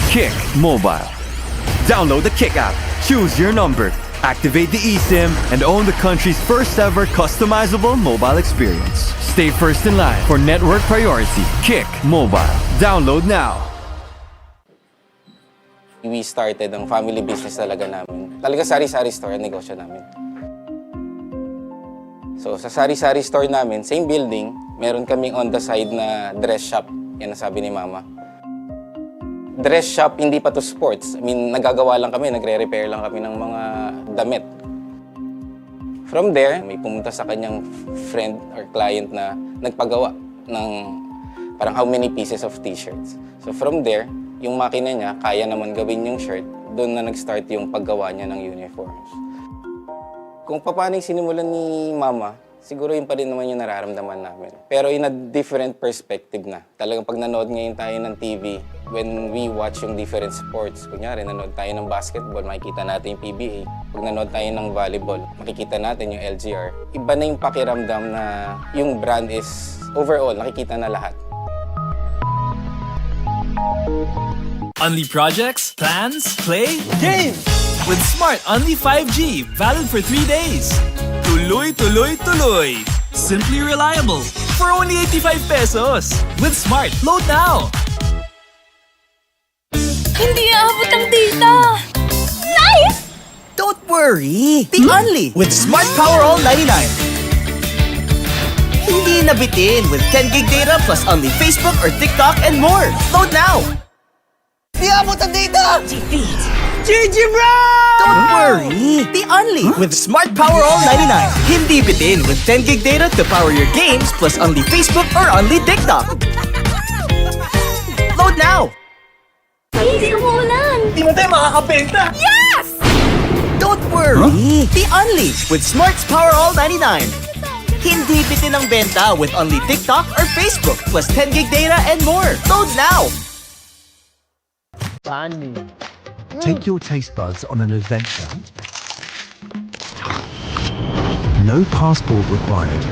Kick Mobile. Download the Kick app, choose your number, activate the eSIM, and own the country's first ever customizable mobile experience. Stay first in line for network priority. Kick Mobile. Download now. We started ang family business talaga namin. Talaga sari-sari store ang negosyo namin. So sa sari-sari store namin, same building, meron kaming on the side na dress shop. Yan ang sabi ni Mama. Dress shop, hindi pa to sports. I mean, nagagawa lang kami, nagre-repair lang kami ng mga damit. From there, may pumunta sa kanyang friend or client na nagpagawa ng parang how many pieces of t-shirts. So from there, yung makina niya, kaya naman gawin yung shirt, doon na nag-start yung paggawa niya ng uniforms. Kung paano yung sinimulan ni Mama, siguro yun pa rin naman yung nararamdaman namin. Pero in a different perspective na. Talagang pag nanood ngayon tayo ng TV, when we watch yung different sports, kunyari nanood tayo ng basketball, makikita natin yung PBA. Pag nanood tayo ng volleyball, makikita natin yung LGR. Iba na yung pakiramdam na yung brand is overall, nakikita na lahat. Only projects, plans, play, game! With Smart Only 5G, valid for 3 days. Tuloy, tuloy, tuloy. Simply reliable. For only 85 pesos. With Smart, load now. Hindi aabot ang data! Nice! Don't worry! Be only with Smart Power All 99. Hindi nabitin with 10 gig data plus only Facebook or TikTok and more. Load now! Di abot ang data! GG bro! Don't worry! Be only with Smart Power All 99. Hindi bitin with 10 gig data to power your games plus only Facebook or only TikTok. Load now! Hindi umuulan! Di mo tayo makakapenta. Yes! Don't worry! Be only with Smart's Power All 99. Hindi bitin ang benta with only TikTok or Facebook plus 10 gig data and more. Load now! Banh-Mi. Take your taste buds on an adventure. No passport required.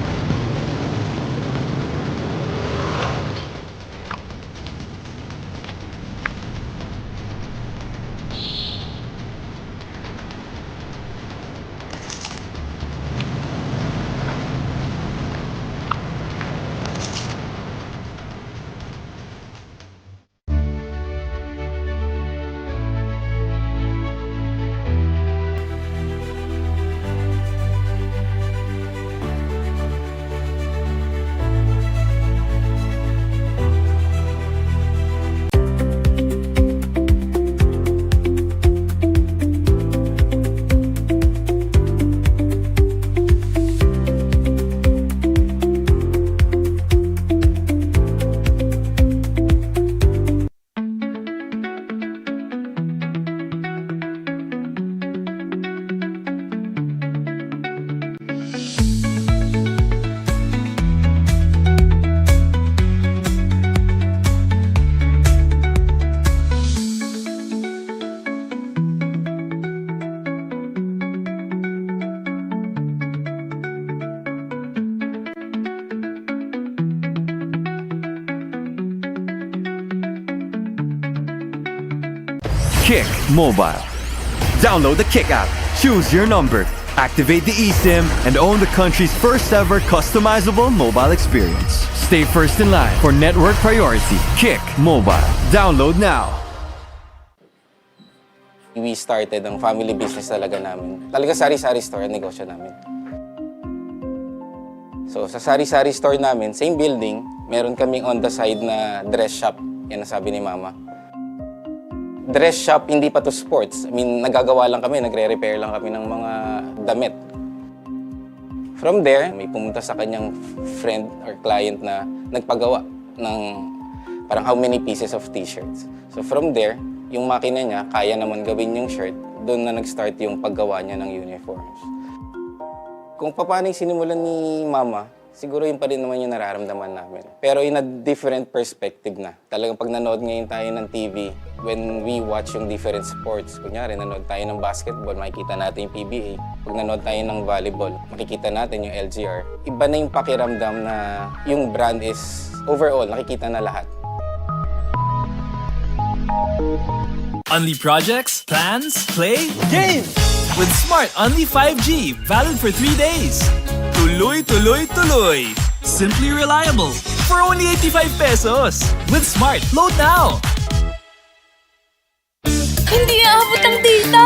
Kick Mobile. Download the Kick app, choose your number, activate the eSIM, and own the country's first ever customizable mobile experience. Stay first in line for network priority. Kick Mobile. Download now. We started ang family business talaga namin. Talaga sari-sari store ang negosyo namin. So sa sari-sari store namin, same building, meron kaming on the side na dress shop. Yan ang sabi ni Mama. Dress shop, hindi pa to sports. I mean, nagagawa lang kami, nagre-repair lang kami ng mga damit. From there, may pumunta sa kanyang friend or client na nagpagawa ng parang how many pieces of t-shirts. So from there, yung makina niya, kaya naman gawin yung shirt, doon na nag-start yung paggawa niya ng uniforms. Kung paano yung sinimulan ni Mama, siguro yun pa rin naman yung nararamdaman namin. Pero in a different perspective na. Talagang pag nanood ngayon tayo ng TV, when we watch yung different sports, kunyari nanood tayo ng basketball, makikita natin yung PBA. Pag nanood tayo ng volleyball, makikita natin yung LGR. Iba na yung pakiramdam na yung brand is overall, nakikita na lahat. Only projects, plans, play, games! With Smart Only 5G, valid for 3 days. Tuloy, tuloy, tuloy. Simply reliable. For only 85 pesos. With Smart, load now. Hindi aabot ang data.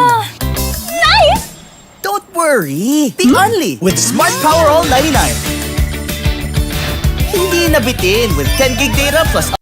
Nice! Don't worry! The Only with Smart Power All 99. Hindi nabitin with 10 gig data plus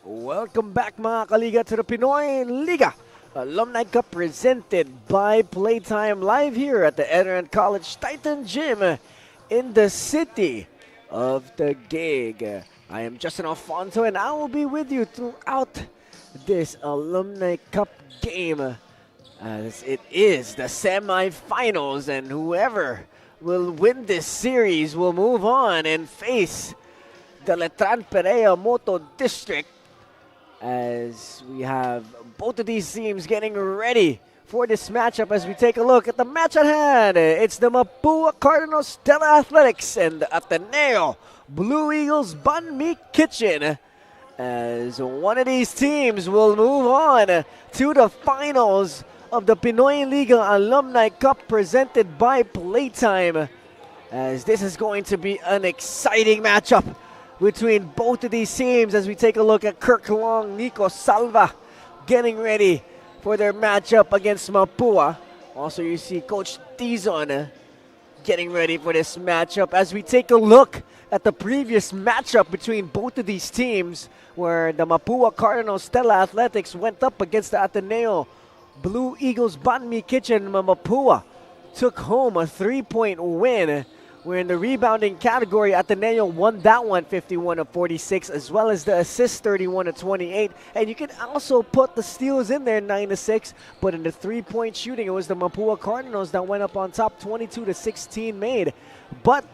Welcome back mga kaliga to the Pinoyliga Alumni Cup presented by Playtime live here at the ENDERUN College Titan Gym in the city of the gig. I am Justin Alfonso and I will be with you throughout this Alumni Cup game as it is the semifinals, and whoever will win this series will move on and face the LETRAN Perea Moto District, as we have both of these teams getting ready for this matchup. As we take a look at the match at hand, it's the Mapua Cardinals Tela Athletics and the Ateneo Blue Eagles Banh-Mi Kitchen, as one of these teams will move on to the finals of the Pinoyliga Alumni Cup presented by Playtime, as this is going to be an exciting matchup between both of these teams. As we take a look at Kirk Long, Nico Salva getting ready for their matchup against Mapua. Also, you see Coach Tizon getting ready for this matchup. As we take a look at the previous matchup between both of these teams, where the Mapua Cardinals Tela Athletics went up against the Ateneo Blue Eagles Banh-Mi Kitchen. Mapua took home a 3-point win. Where in the rebounding category, Ateneo won that one 51-46, as well as the assist 31-28. And you can also put the steals in there 9-6. But in the 3-point shooting, it was the Mapua Cardinals that went up on top 22-16 made. But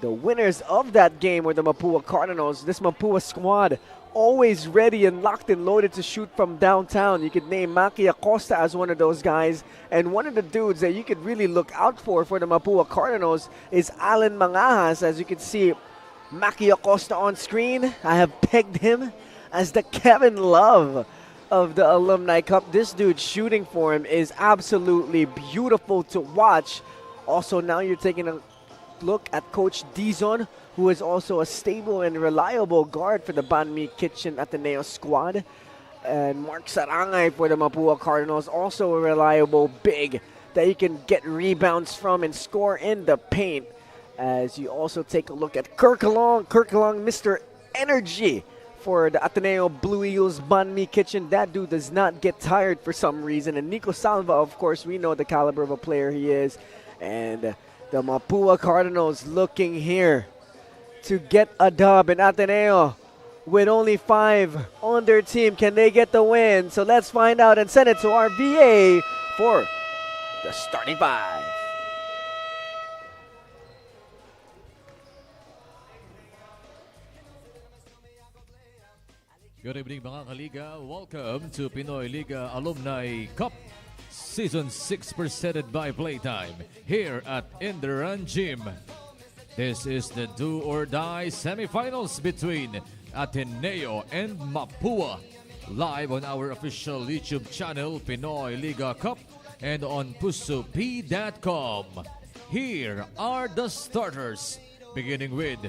the winners of that game were the Mapua Cardinals. This Mapua squad always ready and locked and loaded to shoot from downtown. You could name Maki Acosta as one of those guys. And one of the dudes that you could really look out for the Mapua Cardinals is Alan Mangajas. As you can see, Maki Acosta on screen. I have pegged him as the Kevin Love of the Alumni Cup. This dude shooting for him is absolutely beautiful to watch. Also, now you're taking a look at Coach Dizon, who is also a stable and reliable guard for the Banh-Mi Kitchen Ateneo squad. And Mark Sarangay for the Mapua Cardinals, also a reliable big that you can get rebounds from and score in the paint. As you also take a look at Kirk Long, Mr. Energy for the Ateneo Blue Eagles Banh-Mi Kitchen. That dude does not get tired for some reason. And Nico Salva, of course, we know the caliber of a player he is. And the Mapua Cardinals looking here to get a dub, in Ateneo with only 5 on their team. Can they get the win? So let's find out and send it to our VA for the starting 5. Good evening mga kaliga. Welcome to Pinoyliga Alumni Cup Season 6 presented by Playtime here at ENDERUN Gym. This is the do-or-die semifinals between Ateneo and Mapua. Live on our official YouTube channel, Pinoyliga Cup, and on pusoP.com. Here are the starters, beginning with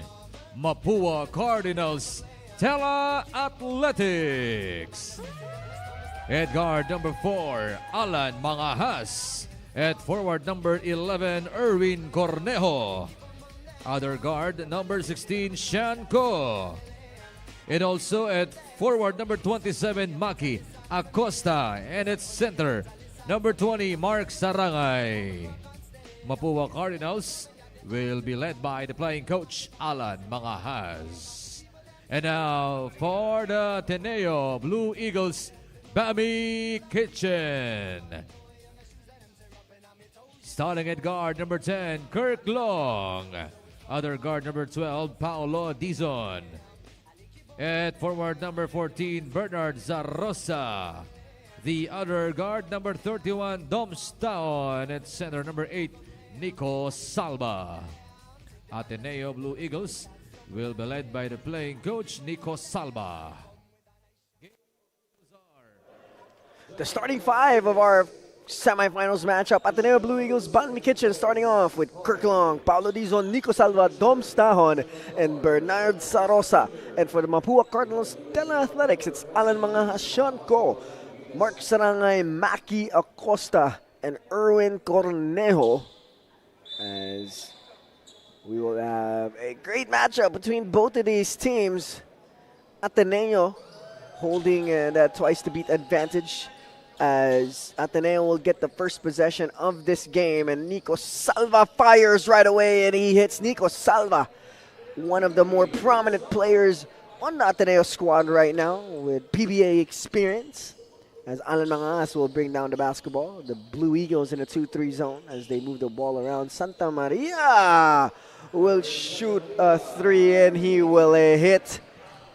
Mapua Cardinals Tela Athletics. At guard number 4, Alan Mangajas. At forward number 11, Erwin Cornejo. Other guard number 16, Shanko. And also at forward number 27, Maki Acosta. And at center, number 20, Mark Sarangay. Mapua Cardinals will be led by the playing coach, Alan Mangahas. And now for the Ateneo Blue Eagles, Banh-Mi Kitchen. Starting at guard number 10, Kirk Long. Other guard number 12, Paolo Dizon. At forward number 14, Bernard Zarosa. The other guard number 31, Dom Staon. At center number 8, Nico Salva. Ateneo Blue Eagles will be led by the playing coach, Nico Salva. The starting five of our semifinals matchup. Ateneo Blue Eagles, Banh-Mi Kitchen starting off with Kirk Long, Paolo Dizon, Nico Salva, Dom Stahon, and Bernard Sarosa. And for the Mapua Cardinals, Tela Athletics, it's Alan Mangahas, Sean Ko, Mark Sarangay, Maki Acosta, and Erwin Cornejo. As we will have a great matchup between both of these teams. Ateneo holding that twice-to-beat advantage, as Ateneo will get the first possession of this game, and Nico Salva fires right away, and he hits. Nico Salva, one of the more prominent players on the Ateneo squad right now with PBA experience, as Alan Mangas will bring down the basketball. The Blue Eagles in a 2-3 zone as they move the ball around. Santa Maria will shoot a three, and he will hit,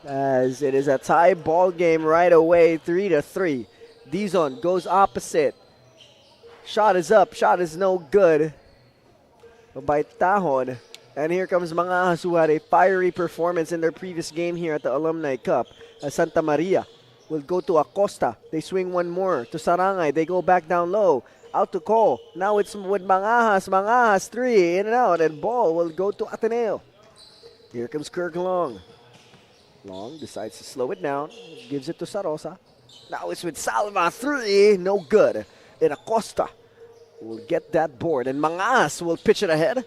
as it is a tie ball game right away, 3-3. Dizon goes opposite. Shot is up. Shot is no good by Tahon. And here comes Mangahas, who had a fiery performance in their previous game here at the Alumni Cup. Santa Maria will go to Acosta. They swing one more to Sarangay. They go back down low. Out to Ko. Now it's with Mangahas. Mangahas, three, in and out. And ball will go to Ateneo. Here comes Kirk Long. Long decides to slow it down. Gives it to Sarosa. Now it's with Salva, three, no good. And Acosta will get that board. And Mangas will pitch it ahead.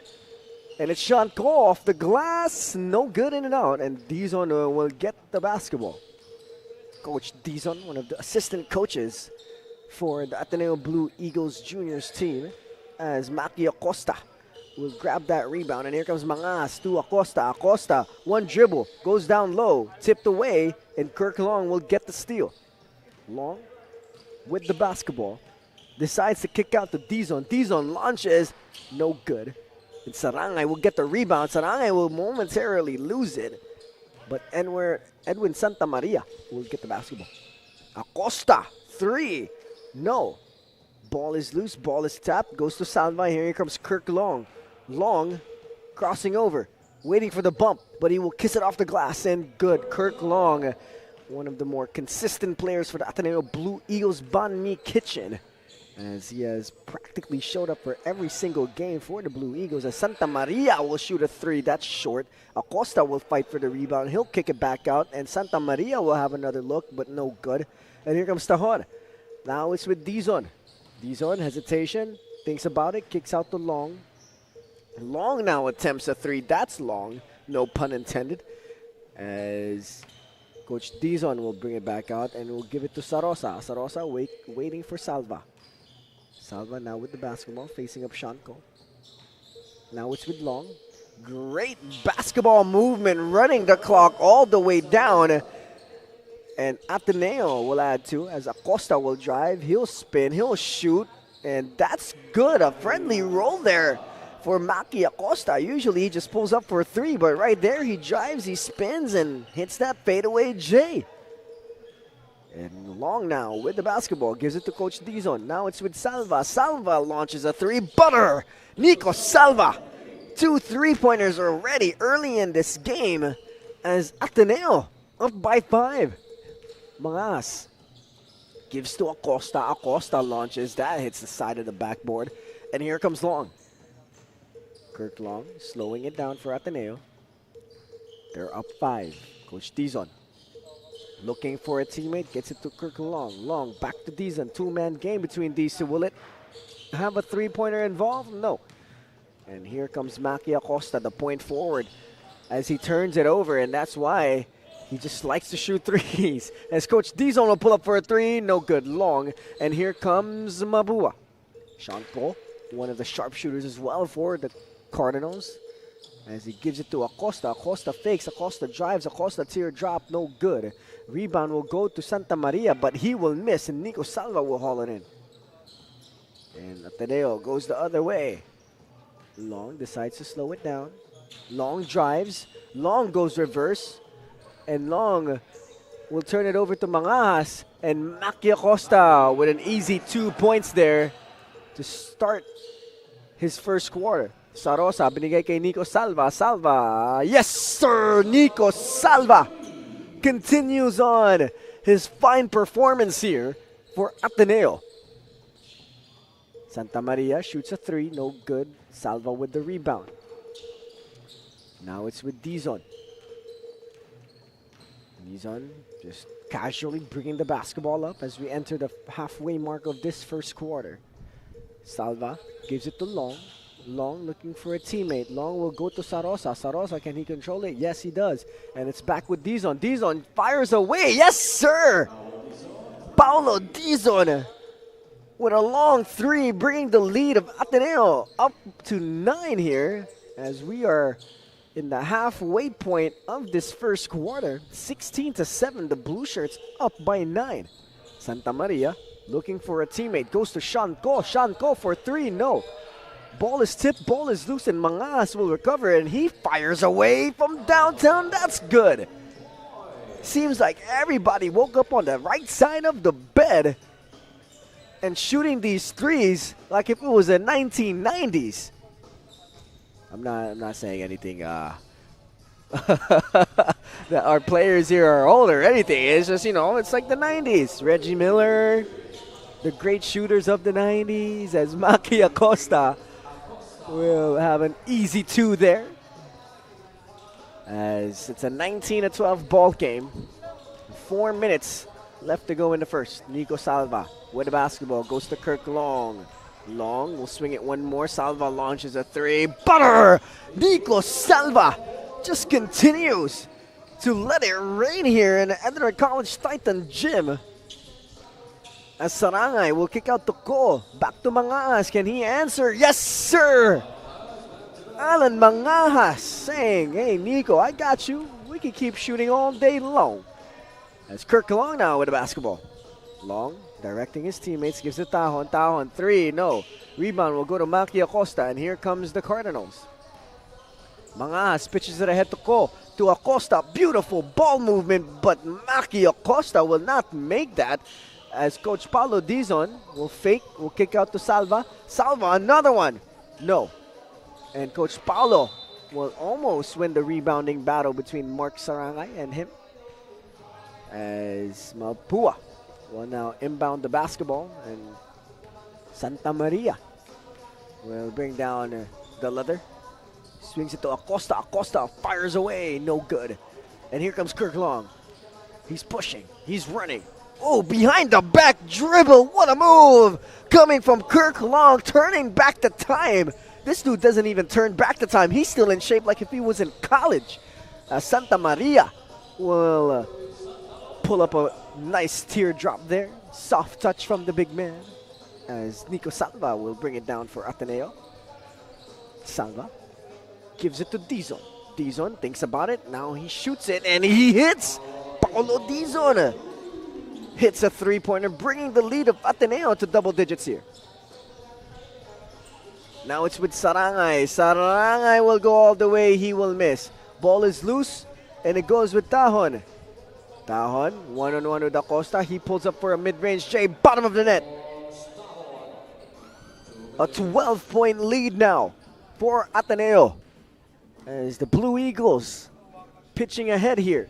And it's Sean Ko off the glass, no good, in and out. And Dizon will get the basketball. Coach Dizon, one of the assistant coaches for the Ateneo Blue Eagles Juniors team, as Maki Acosta will grab that rebound. And here comes Mangas to Acosta. Acosta, one dribble, goes down low, tipped away, and Kirk Long will get the steal. Long with the basketball, decides to kick out to Dizon. Dizon launches, no good. And Sarangay will get the rebound. Sarangay will momentarily lose it, but Edwin Santa Maria will get the basketball. Acosta, three, no. Ball is loose, ball is tapped, goes to Salva. Here comes Kirk Long. Long crossing over, waiting for the bump, but he will kiss it off the glass, and good. Kirk Long, one of the more consistent players for the Ateneo Blue Eagles Banh-Mi Kitchen, as he has practically showed up for every single game for the Blue Eagles. As Santa Maria will shoot a three, that's short. Acosta will fight for the rebound. He'll kick it back out, and Santa Maria will have another look, but no good. And here comes Tahon. Now it's with Dizon. Dizon, hesitation, thinks about it, kicks out to Long. Long now attempts a three, that's long, no pun intended, as Coach Dizon will bring it back out and will give it to Sarosa. Sarosa waiting for Salva. Salva now with the basketball, facing up Shanko. Now it's with Long. Great basketball movement, running the clock all the way down. And Ateneo will add to, as Acosta will drive. He'll spin, he'll shoot, and that's good. A friendly roll there for Maki Acosta. Usually he just pulls up for a three, but right there he drives, he spins, and hits that fadeaway J. And Long now with the basketball, gives it to Coach Dizon. Now it's with Salva. Salva launches a three, butter! Nico Salva! 2 3-pointers already early in this game, as Ateneo up by 5. Mangas gives to Acosta. Acosta launches, that hits the side of the backboard. And here comes Long. Kirk Long slowing it down for Ateneo. They're up 5. Coach Dizon looking for a teammate, gets it to Kirk Long. Long back to Dizon. 2-man game between these two. Will it have a 3-pointer involved? No. And here comes Maki Acosta, the point forward, as he turns it over, and that's why He just likes to shoot threes. As Coach Dizon will pull up for a three. No good. Long. And here comes Mapua. Sean Paul, one of the sharpshooters as well for the Cardinals. As he gives it to Acosta. Acosta fakes. Acosta drives. Acosta teardrop. No good. Rebound will go to Santa Maria, but he will miss. And Nico Salva will haul it in. And Ateneo goes the other way. Long decides to slow it down. Long drives. Long goes reverse. And Long will turn it over to Mangas. And Maki Acosta with an easy 2 points there to start his first quarter. Sarosa, binigay kay Nico Salva. Salva, yes sir! Nico Salva continues on his fine performance here for Ateneo. Santa Maria shoots a three, no good. Salva with the rebound. Now it's with Dizon. Dizon just casually bringing the basketball up as we enter the halfway mark of this first quarter. Salva gives it to Long. Long looking for a teammate. Long will go to Sarosa. Sarosa, can he control it? Yes, he does. And it's back with Dizon. Dizon fires away. Yes, sir! Paulo Dizon with a long three, bringing the lead of Ateneo up to 9 here as we are in the halfway point of this first quarter. 16-7, the blue shirts up by 9. Santa Maria looking for a teammate, goes to Shanko. Shanko for three, no. Ball is tipped, ball is loose, and Mangas will recover, and he fires away from downtown. That's good. Seems like everybody woke up on the right side of the bed and shooting these threes like if it was the 1990s. I'm not saying anything that our players here are old or anything. It's just, you know, it's like the 90s. Reggie Miller, the great shooters of the 90s, as Maki Acosta will have an easy 2 there. As it's a 19-12 ball game. 4 minutes left to go in the first. Nico Salva with the basketball goes to Kirk Long. Long will swing it one more. Salva launches a three. Butter! Nico Salva just continues to let it rain here in the ENDERUN College Titan Gym. As Sarangay will kick out to Ko. Back to Mangas. Can he answer? Yes, sir! Alan Mangas saying, hey, Nico, I got you. We can keep shooting all day long. As Kirk Long now with the basketball. Long directing his teammates, gives it Tahon. Tahon, three, no. Rebound will go to Maki Acosta, and here comes the Cardinals. Mangas pitches it ahead to Ko. To Acosta, beautiful ball movement, but Maki Acosta will not make that. As Coach Paulo Dizon will fake, will kick out to Salva. Salva, another one. No. And Coach Paulo will almost win the rebounding battle between Mark Sarangay and him. As Mapua will now inbound the basketball, and Santa Maria will bring down the leather. Swings it to Acosta. Acosta fires away. No good. And here comes Kirk Long. He's pushing. He's running. Oh, behind the back dribble. What a move. Coming from Kirk Long, turning back the time. This dude doesn't even turn back the time. He's still in shape like if he was in college. Santa Maria will pull up a nice teardrop there. Soft touch from the big man. As Nico Salva will bring it down for Ateneo. Salva gives it to Dizon. Dizon thinks about it. Now he shoots it and he hits. Paulo Dizon hits a three-pointer, bringing the lead of Ateneo to double digits here. Now it's with Sarangay. Sarangay will go all the way. He will miss. Ball is loose, and it goes with Tahon. Tahon, one-on-one with Acosta. He pulls up for a mid-range J, bottom of the net. A 12-point lead now for Ateneo. As the Blue Eagles pitching ahead here.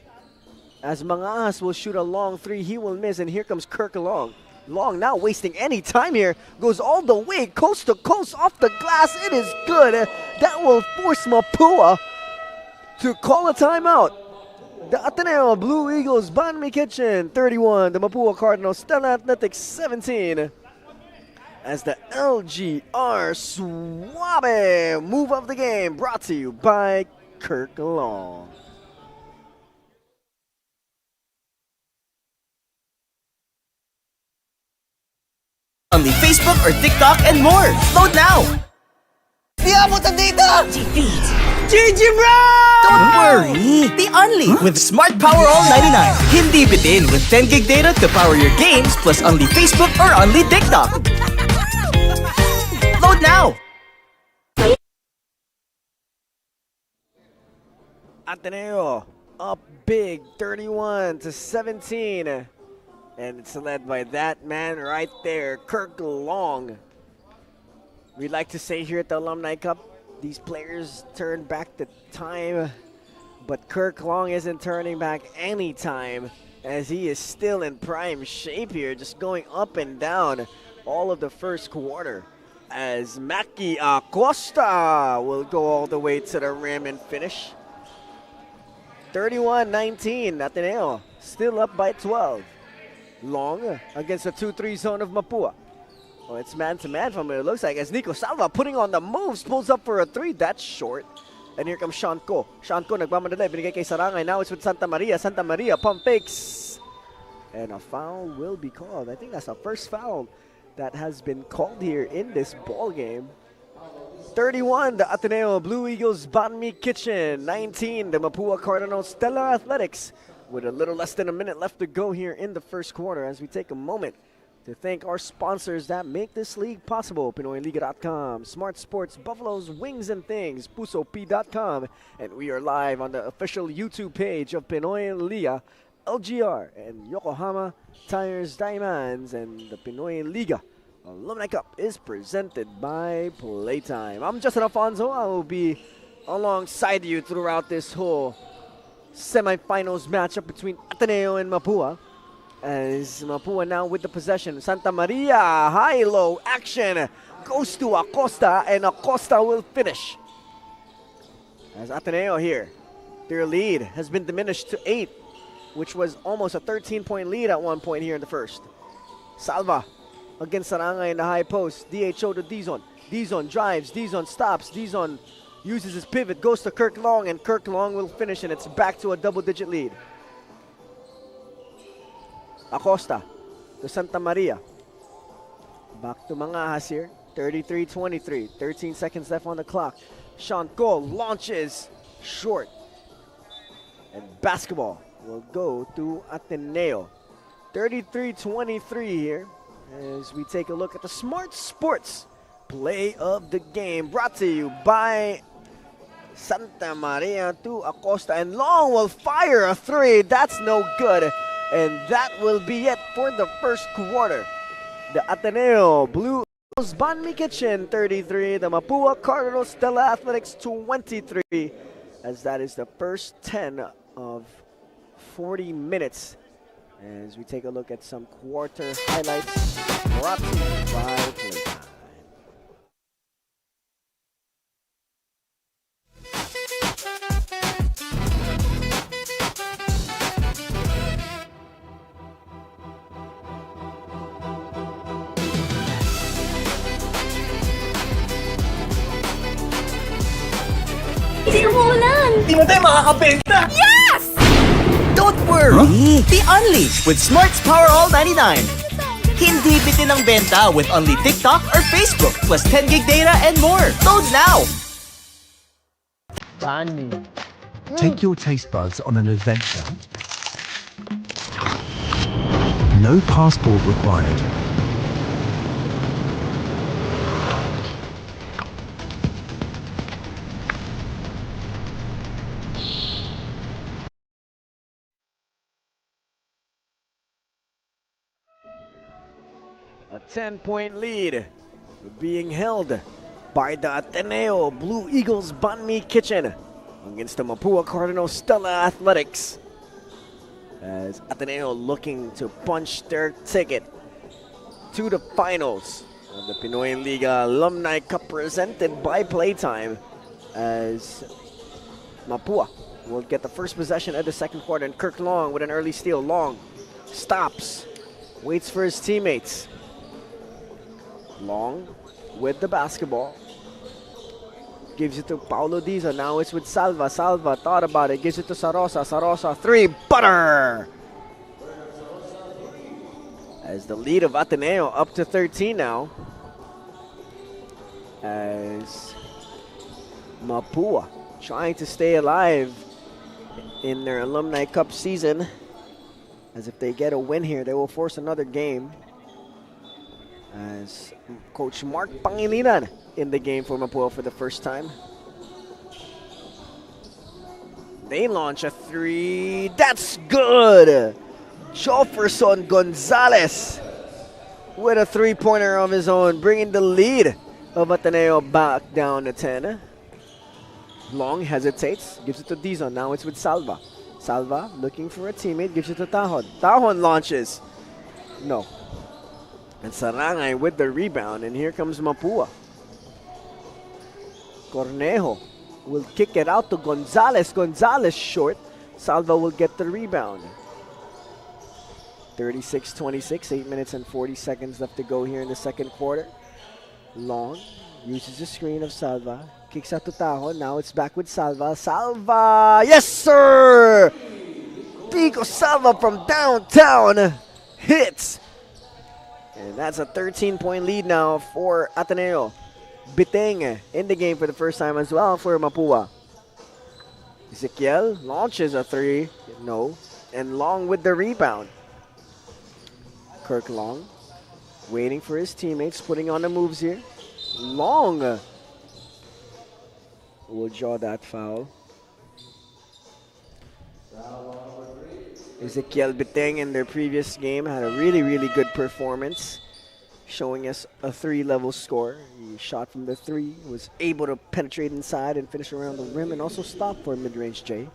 As Mangas will shoot a long three, he will miss, and here comes Kirk Long. Long now wasting any time here. Goes all the way, coast to coast, off the glass. It is good. That will force Mapua to call a timeout. The Ateneo Blue Eagles, Banh-Mi Kitchen 31. The Mapua Cardinals, Tela Athletics 17. As the LGR Suave move of the game, brought to you by Kirk Long. Facebook or TikTok and more. Load now! Di abot ang data! GG bro! Don't worry! The Only with Smart Power All 99. Hindi bitin with 10 gig data to power your games plus only Facebook or only TikTok. Load now! Ateneo up big, 31-17. And it's led by that man right there, Kirk Long. We like to say here at the Alumni Cup, these players turn back the time, but Kirk Long isn't turning back any time as he is still in prime shape here, just going up and down all of the first quarter. As Maki Acosta will go all the way to the rim and finish. 31-19, Ateneo still up by 12. Long against the 2-3 zone of Mapua. Oh, it's man-to-man from what it looks like as Nico Salva putting on the moves, pulls up for a 3. That's short. And here comes Sean Ko. Sean Ko nagmamadali, binigay kay Sarangay. Now it's with Santa Maria. Santa Maria pump fakes. And a foul will be called. I think that's the first foul that has been called here in this ball game. 31, the Ateneo Blue Eagles Banh-Mi Kitchen. 19, the Mapua Cardinals Tela Athletics. With a little less than a minute left to go here in the first quarter as we take a moment to thank our sponsors that make this league possible. Pinoyliga.com, Smart Sports, Buffalo's Wings and Things, PusoP.com, and we are live on the official YouTube page of Pinoy Liga, LGR, and Yokohama Tires Diamonds, and the Pinoy Liga Alumni Cup is presented by Playtime. I'm Justin Alfonso. I will be alongside you throughout this whole semifinals matchup between Ateneo and Mapua. As Mapua now with the possession. Santa Maria, high-low action. Goes to Acosta, and Acosta will finish. As Ateneo here, their lead has been diminished to 8, which was almost a 13-point lead at one point here in the first. Salva against Sarangay in the high post. DHO to Dizon. Dizon drives, Dizon stops, Dizon uses his pivot, goes to Kirk Long, and Kirk Long will finish, and it's back to a double-digit lead. Acosta to Santa Maria. Back to Mangahas here. 33-23. 13 seconds left on the clock. Sean Cole launches short. And basketball will go to Ateneo. 33-23 here as we take a look at the Smart Sports Play of the Game. Brought to you by Santa Maria to Acosta, and Long will fire a 3. That's no good, and that will be it for the first quarter. The Ateneo Blue Eagles Banh-Mi Kitchen 33, the Mapua Cardinals Tela Athletics 23, as that is the first 10 of 40 minutes. As we take a look at some quarter highlights brought to you by Playtime. Hindi na umuulan! Hindi mo tayo makakabenta! Yes! Don't worry! The Only with Smart's Power All 99. Hindi bitin ang benta with only TikTok or Facebook plus 10 gig data and more. Load now! Banh-Mi. Take your taste buds on an adventure. No passport required. A 10-point lead being held by the Ateneo Blue Eagles Banh-Mi Kitchen against the Mapua Cardinals Stella Athletics. As Ateneo looking to punch their ticket to the finals of the Pinoyliga Alumni Cup presented by Playtime, as Mapua will get the first possession of the second quarter, and Kirk Long with an early steal. Long stops, waits for his teammates. Long with the basketball. Gives it to Paulo Dizon. Now it's with Salva. Salva thought about it. Gives it to Sarosa. Sarosa, 3. Butter! As the lead of Ateneo up to 13 now. As Mapua trying to stay alive in their Alumni Cup season. As if they get a win here, they will force another game. As Coach Mark Pangilinan in the game for Mapua for the first time. They launch a three. That's good! Jefferson Gonzalez with a three-pointer of his own, bringing the lead of Ateneo back down to 10. Long hesitates, gives it to Dizon. Now it's with Salva. Salva looking for a teammate, gives it to Tahon. Tahon launches. No. And Sarangay with the rebound, and here comes Mapua. Cornejo will kick it out to Gonzalez. Gonzalez short. Salva will get the rebound. 36-26, 8 minutes and 40 seconds left to go here in the second quarter. Long uses the screen of Salva. Kicks out to Tahon. Now it's back with Salva. Salva! Yes, sir! Pico Salva from downtown hits. And that's a 13-point lead now for Ateneo. Biteng in the game for the first time as well for Mapua. Ezekiel launches a three. No. And Long with the rebound. Kirk Long waiting for his teammates, putting on the moves here. Long will draw that foul. Ezekiel Biteng in their previous game had a really good performance, showing us a 3-level score. He shot from the 3, was able to penetrate inside and finish around the rim, and also stop for a mid-range J.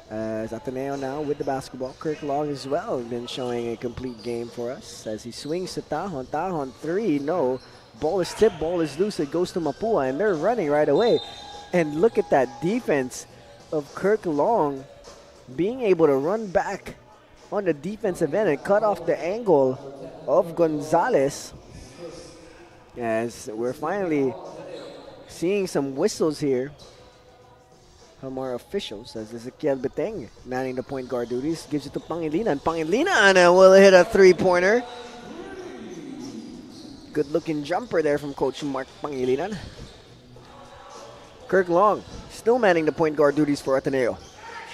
As Ateneo now with the basketball. Kirk Long as well been showing a complete game for us as he swings to Tahon. Tahon 3, no. Ball is tipped, ball is loose, it goes to Mapua, and they're running right away. And look at that defense of Kirk Long being able to run back on the defensive end and cut off the angle of Gonzalez. As we're finally seeing some whistles here from our officials, as Ezekiel Biteng manning the point guard duties, gives it to Pangilinan. Pangilinan will hit a three-pointer. Good looking jumper there from Coach Mark Pangilinan. Kirk Long still manning the point guard duties for Ateneo.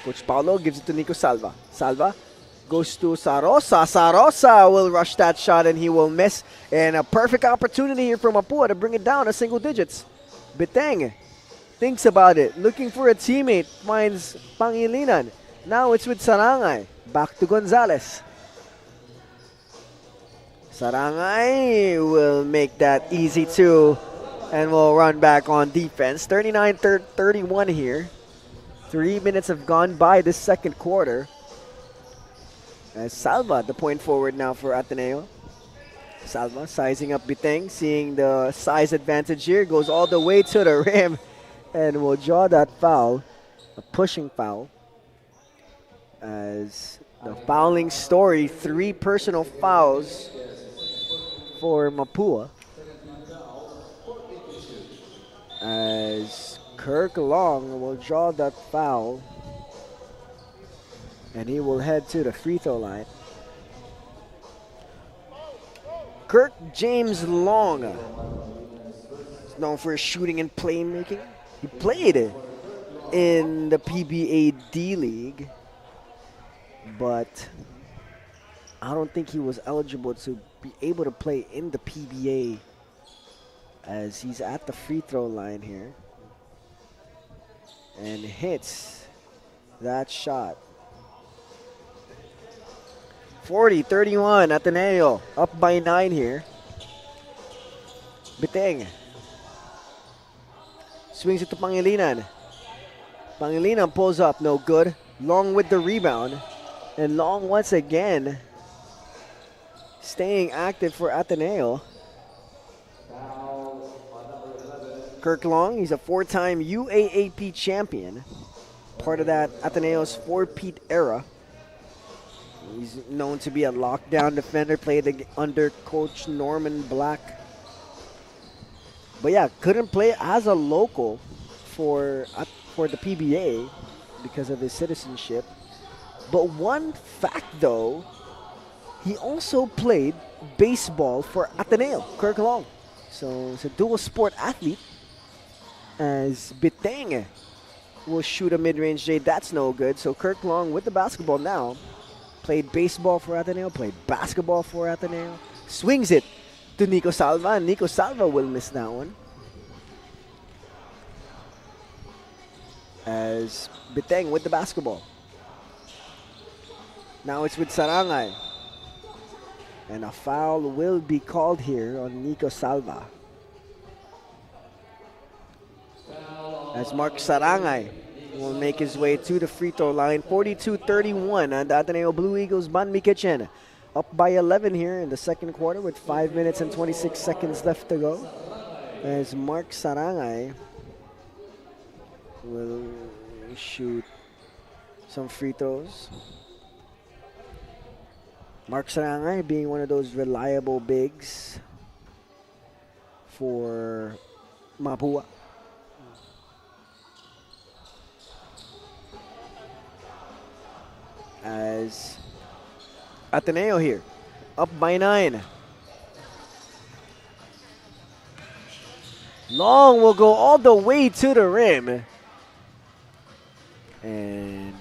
Coach Paulo gives it to Nico Salva. Salva goes to Sarosa. Sarosa will rush that shot and he will miss. And a perfect opportunity here for Mapua to bring it down to single digits. Biteng thinks about it, looking for a teammate, finds Pangilinan. Now it's with Sarangay. Back to Gonzalez. Sarangay will make that easy too and will run back on defense. 39-31 here. 3 minutes have gone by this second quarter. As Salva, the point forward now for Ateneo. Salva sizing up Biteng, seeing the size advantage here, goes all the way to the rim and will draw that foul, a pushing foul. As the fouling story, 3 personal fouls for Mapua. As Kirk Long will draw that foul and he will head to the free throw line. Kirk James Long is known for his shooting and playmaking. He played in the PBA D-League, but I don't think he was eligible to be able to play in the PBA, as he's at the free throw line here and hits that shot. 40-31, Ateneo up by 9 here. Biteng swings it to Pangilinan. Pangilinan pulls up, no good. Long with the rebound. And Long once again staying active for Ateneo. Kirk Long, he's a 4-time UAAP champion. Part of that Ateneo's 4-peat era. He's known to be a lockdown defender, played under Coach Norman Black. But yeah, couldn't play as a local for the PBA because of his citizenship. But one fact though, he also played baseball for Ateneo, Kirk Long. So he's a dual sport athlete. As Biteng will shoot a mid-range J, that's no good. So Kirk Long with the basketball now. Played baseball for Ateneo, played basketball for Ateneo. Swings it to Nico Salva, and Nico Salva will miss that one. As Biteng with the basketball. Now it's with Sarangay. And a foul will be called here on Nico Salva. As Mark Sarangay will make his way to the free throw line. 42-31 on the Ateneo Blue Eagles Banh-Mi Kitchen. Up by 11 here in the second quarter with 5 minutes and 26 seconds left to go. As Mark Sarangay will shoot some free throws. Mark Sarangay being one of those reliable bigs for Mapua. As Ateneo here, up by 9. Long will go all the way to the rim. And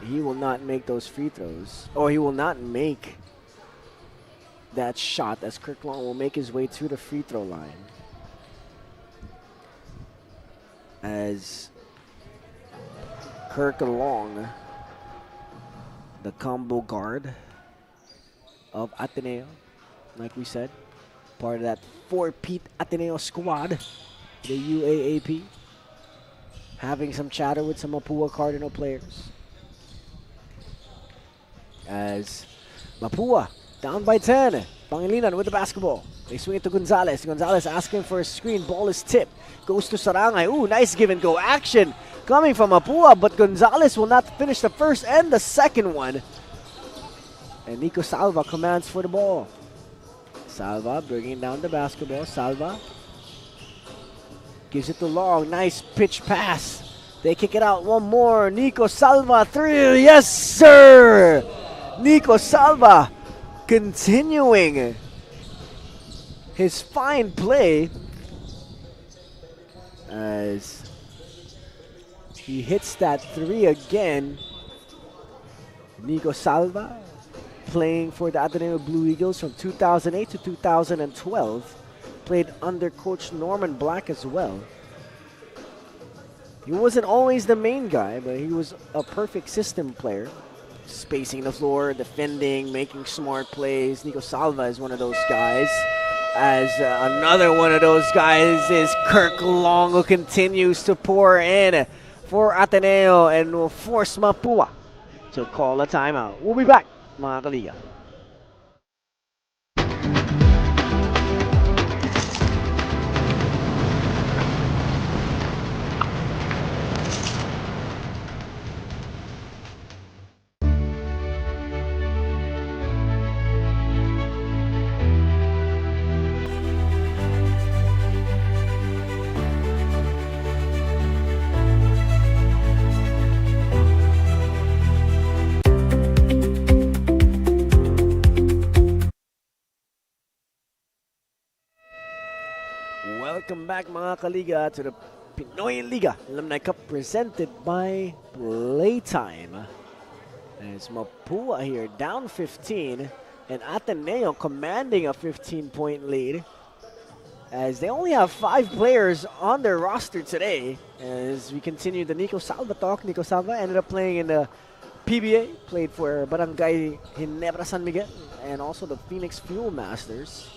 he will not make those free throws. Or he will not make that shot, as Kirk Long will make his way to the free throw line. As Kirk Long, the combo guard of Ateneo, like we said, part of that four-peat Ateneo squad, the UAAP, having some chatter with some Mapua Cardinal players. As Mapua down by 10, Pangilinan with the basketball. They swing it to Gonzalez. Gonzalez asking for a screen. Ball is tipped. Goes to Sarangay. Ooh, nice give and go action coming from Mapua, but Gonzalez will not finish the first and the second one. And Nico Salva commands for the ball. Salva bringing down the basketball. Salva gives it to Long. Nice pitch pass. They kick it out. One more. Nico Salva, 3. Yes, sir. Nico Salva continuing his fine play as he hits that 3 again. Nico Salva playing for the Ateneo Blue Eagles from 2008 to 2012. Played under Coach Norman Black as well. He wasn't always the main guy, but he was a perfect system player. Spacing the floor, defending, making smart plays. Nico Salva is one of those guys. As another one of those guys is Kirk Long, who continues to pour in for Ateneo and will force Mapua to call a timeout. We'll be back, mga kaliga. Welcome back, mga kaliga, to the Pinoyliga Alumni Cup presented by Playtime. As Mapua here down 15 and Ateneo commanding a 15-point lead, as they only have 5 players on their roster today. As we continue the Nico Salva talk, Nico Salva ended up playing in the PBA, played for Barangay Ginebra San Miguel and also the Phoenix Fuel Masters.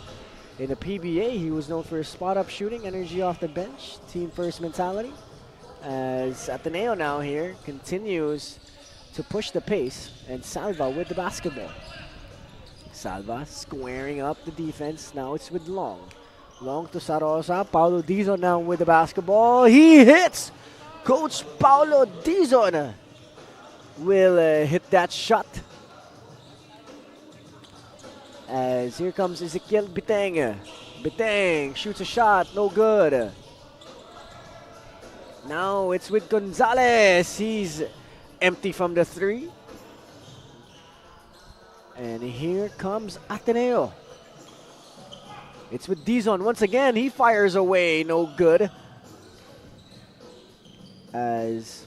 In the PBA, he was known for his spot-up shooting, energy off the bench, team-first mentality. As Ateneo now here continues to push the pace, and Salva with the basketball. Salva squaring up the defense. Now it's with Long. Long to Sarosa. Paulo Dizon now with the basketball. He hits! Coach Paulo Dizon will hit that shot. As here comes Ezekiel Biteng. Biteng shoots a shot, no good. Now it's with Gonzalez. He's empty from the 3. And here comes Ateneo. It's with Dizon once again. He fires away, no good. As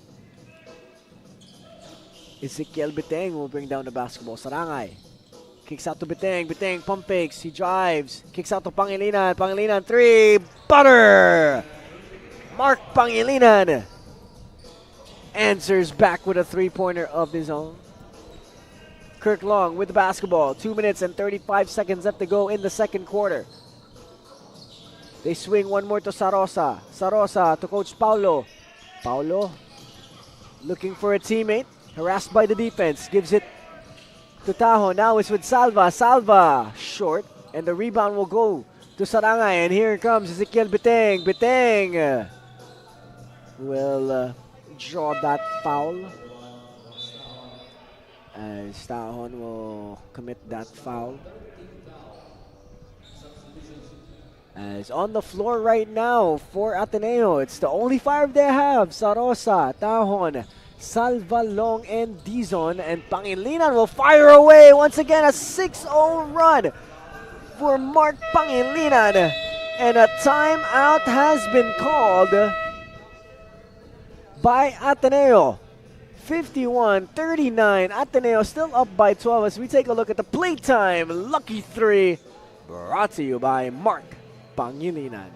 Ezekiel Biteng will bring down the basketball. Sarangay kicks out to Biteng. Biteng pump fakes. He drives. Kicks out to Pangilinan. Pangilinan 3. Butter! Mark Pangilinan answers back with a three-pointer of his own. Kirk Long with the basketball. 2 minutes and 35 seconds left to go in the second quarter. They swing one more to Sarosa. Sarosa to Coach Paulo. Paulo looking for a teammate. Harassed by the defense. Gives it to Taho. Now it's with Salva. Salva short. And the rebound will go to Sarangay. And here comes Ezekiel Biteng. Biteng will draw that foul. As Tahon will commit that foul. As on the floor right now for Ateneo, it's the only five they have. Sarosa, Tahon, Salva, Long, and Dizon. And Pangilinan will fire away once again. A 6-0 run for Mark Pangilinan. And a timeout has been called by Ateneo. 51-39. Ateneo still up by 12 as we take a look at the playtime Lucky 3 brought to you by Mark Pangilinan.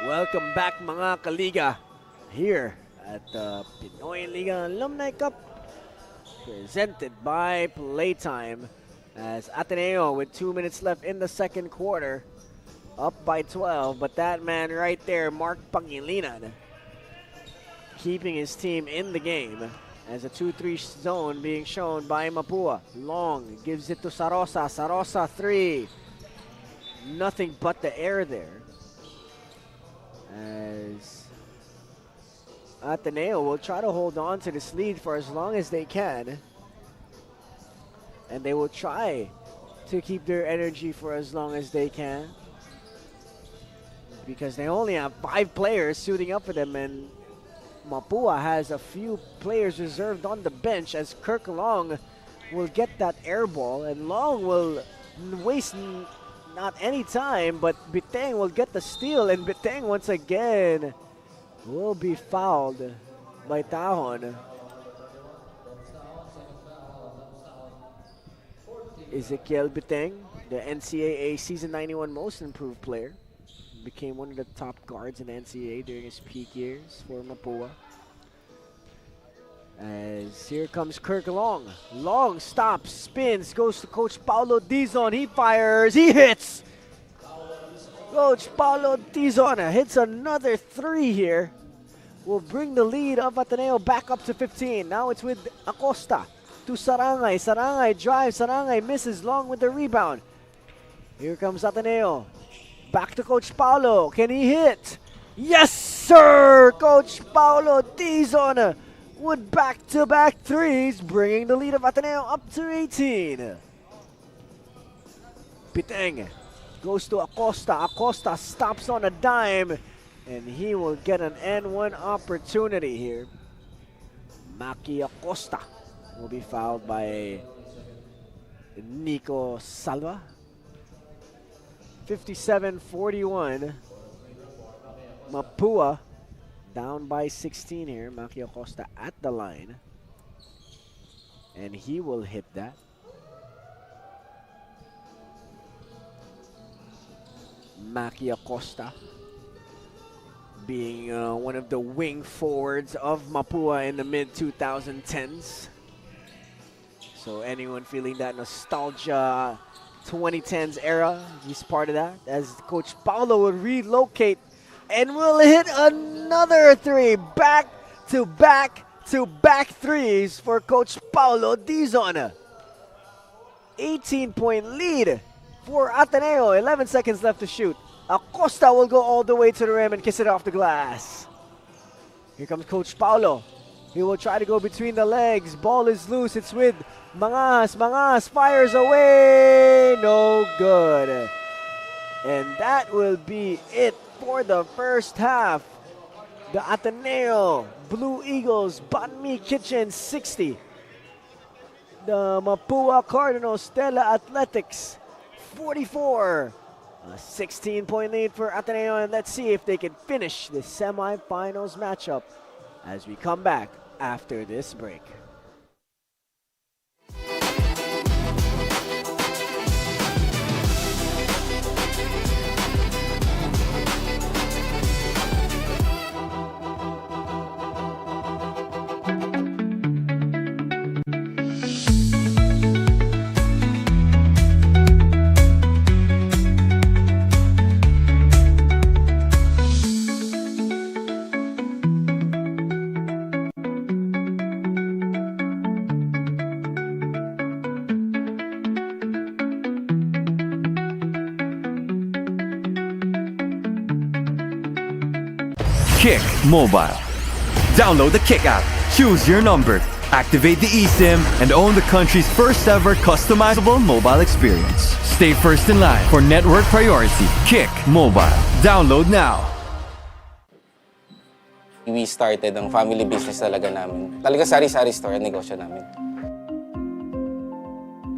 Welcome back mga kaliga here at the Pinoyliga Alumni Cup presented by Playtime as Ateneo with 2 minutes left in the second quarter up by 12, but that man right there, Mark Pangilinan, keeping his team in the game as a 2-3 zone being shown by Mapua. Long gives it to Sarosa. Sarosa 3. Nothing but the air there. As Ateneo will try to hold on to this lead for as long as they can. And they will try to keep their energy for as long as they can. Because they only have 5 players suiting up for them, and Mapua has a few players reserved on the bench as Kirk Long will get that air ball, and Long will waste not any time, but Biteng will get the steal, and Biteng once again will be fouled by Tahon. Ezekiel Biteng, the NCAA Season 91 Most Improved Player, became one of the top guards in the NCAA during his peak years for Mapua. As here comes Kirk Long. Long stops, spins, goes to Coach Paulo Dizon. He fires, he hits. Coach Paulo Dizon hits another 3 here. Will bring the lead of Ateneo back up to 15. Now it's with Acosta to Sarangay. Sarangay drives, Sarangay misses. Long with the rebound. Here comes Ateneo. Back to Coach Paulo. Can he hit? Yes, sir! Coach Paulo Dizon with back-to-back threes, bringing the lead of Ateneo up to 18. Biteng goes to Acosta. Acosta stops on a dime, and he will get an N1 opportunity here. Maki Acosta will be fouled by Nico Salva. 57-41. Mapua down by 16 here. Maki Acosta at the line. And he will hit that. Maki Acosta being one of the wing forwards of Mapua in the mid-2010s. So anyone feeling that nostalgia 2010s era, he's part of that. As Coach Paulo will relocate and will hit another 3. Back-to-back threes for Coach Paulo Dizon. 18-point lead for Ateneo. 11 seconds left to shoot. Acosta will go all the way to the rim and kiss it off the glass. Here comes Coach Paulo. He will try to go between the legs. Ball is loose. It's with Mangas. Mangas fires away. No good. And that will be it for the first half. The Ateneo Blue Eagles Banh-Mi Kitchen 60. The Mapua Cardinals Tela Athletics 44. A 16-point lead for Ateneo, and let's see if they can finish the semifinals matchup as we come back after this break. Kick Mobile. Download the Kick app, choose your number, activate the eSIM, and own the country's first ever customizable mobile experience. Stay first in line for network priority. Kick Mobile. Download now. We started ang family business talaga namin. Talaga sari-sari store ang negosyo namin.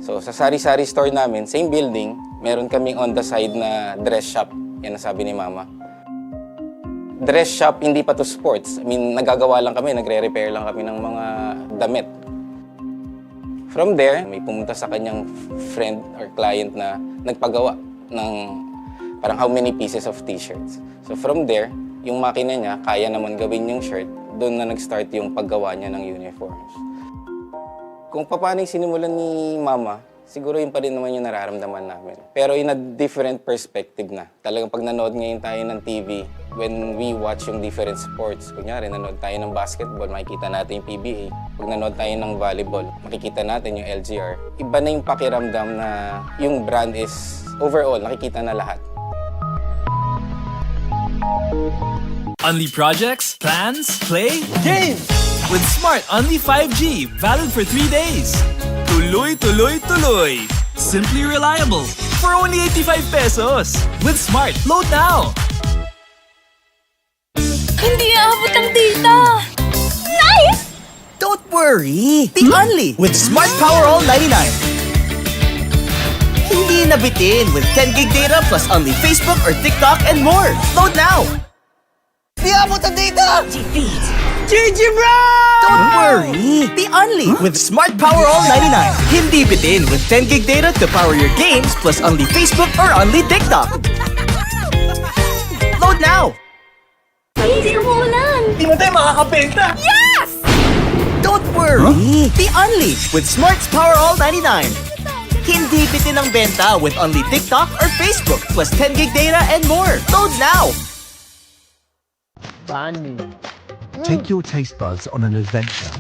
So sa sari-sari store namin, same building, meron kaming on the side na dress shop. Yan ang sabi ni Mama. Dress shop, hindi pa to sports. I mean, nagagawa lang kami, nagre-repair lang kami ng mga damit. From there, may pumunta sa kanyang friend or client na nagpagawa ng parang how many pieces of t-shirts. So from there, yung makina niya, kaya naman gawin yung shirt, doon na nag-start yung paggawa niya ng uniforms. Kung paano yung sinimulan ni Mama, siguro yun pa rin naman yung nararamdaman namin. Pero in a different perspective na. Talagang pag nanood ngayon tayo ng TV, when we watch yung different sports, kunyari nanood tayo ng basketball, makikita natin yung PBA. Pag nanood tayo ng volleyball, makikita natin yung LGR. Iba na yung pakiramdam na yung brand is overall, nakikita na lahat. Only projects, plans, play, games! With Smart Only 5G, valid for 3 days. Tuloy, tuloy, tuloy. Simply reliable. For only 85 pesos. With Smart, load now. Hindi aabot ang data. Nice! Don't worry! The Only with Smart Power All 99. Hindi nabitin with 10 gig data plus only Facebook or TikTok and more. Load now! Di abot ang data! GG bro! Don't worry! The Only with Smart Power All 99. Hindi bitin with 10 gig data to power your games plus only Facebook or only TikTok. Load now! Hindi umuulan. Di mo tayo makakabenta! Yes! Don't worry! The Only with Smart's Power All 99. Hindi bitin ang benta with only TikTok or Facebook plus 10 gig data and more. Load now! Banh-Mi. Take your taste buds on an adventure.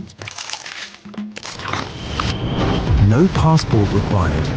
No passport required.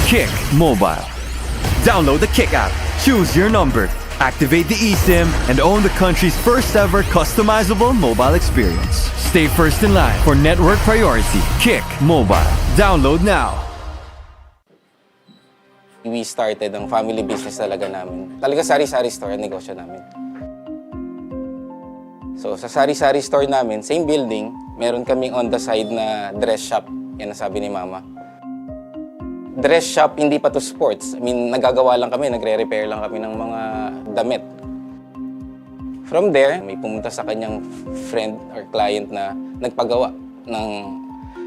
Kick Mobile. Download the Kick app, choose your number, activate the eSIM, and own the country's first ever customizable mobile experience. Stay first in line for network priority. Kick Mobile. Download now. We started ang family business talaga namin. Talaga sari-sari store ang negosyo namin. So sa sari-sari store namin, same building, meron kaming on the side na dress shop. Yan ang sabi ni Mama. Dress shop, hindi pa to sports. I mean, nagagawa lang kami, nagre-repair lang kami ng mga damit. From there, may pumunta sa kanyang friend or client na nagpagawa ng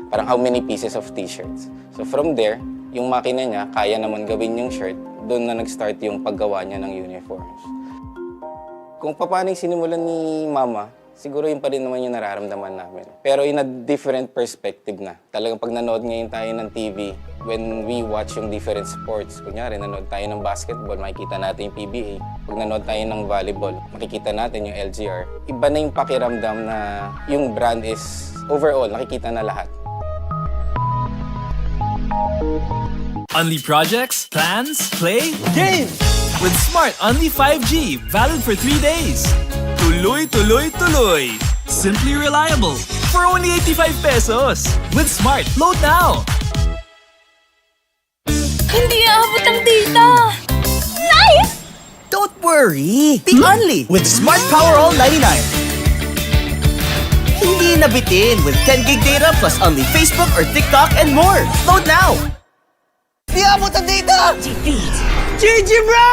parang how many pieces of t-shirts. So from there, yung makina niya, kaya naman gawin yung shirt, doon na nag-start yung paggawa niya ng uniforms. Kung paano yung sinimulan ni Mama, siguro yun pa rin naman yung nararamdaman namin. Pero in a different perspective na. Talagang pag nanood ngayon tayo ng TV, when we watch yung different sports, kunyari nanood tayo ng basketball, makikita natin yung PBA. Pag nanood tayo ng volleyball, makikita natin yung LGR. Iba na yung pakiramdam na yung brand is overall, nakikita na lahat. Only projects, plans, play, game! With Smart Only 5G, valid for 3 days. Tuloy, tuloy, tuloy. Simply reliable. For only 85 pesos. With Smart, load now. Hindi aabot ang data! Nice! Don't worry! The Only with Smart Power All 99. Hindi nabitin with 10 gig data plus only Facebook or TikTok and more. Load now! Di abot ang data! GG bro!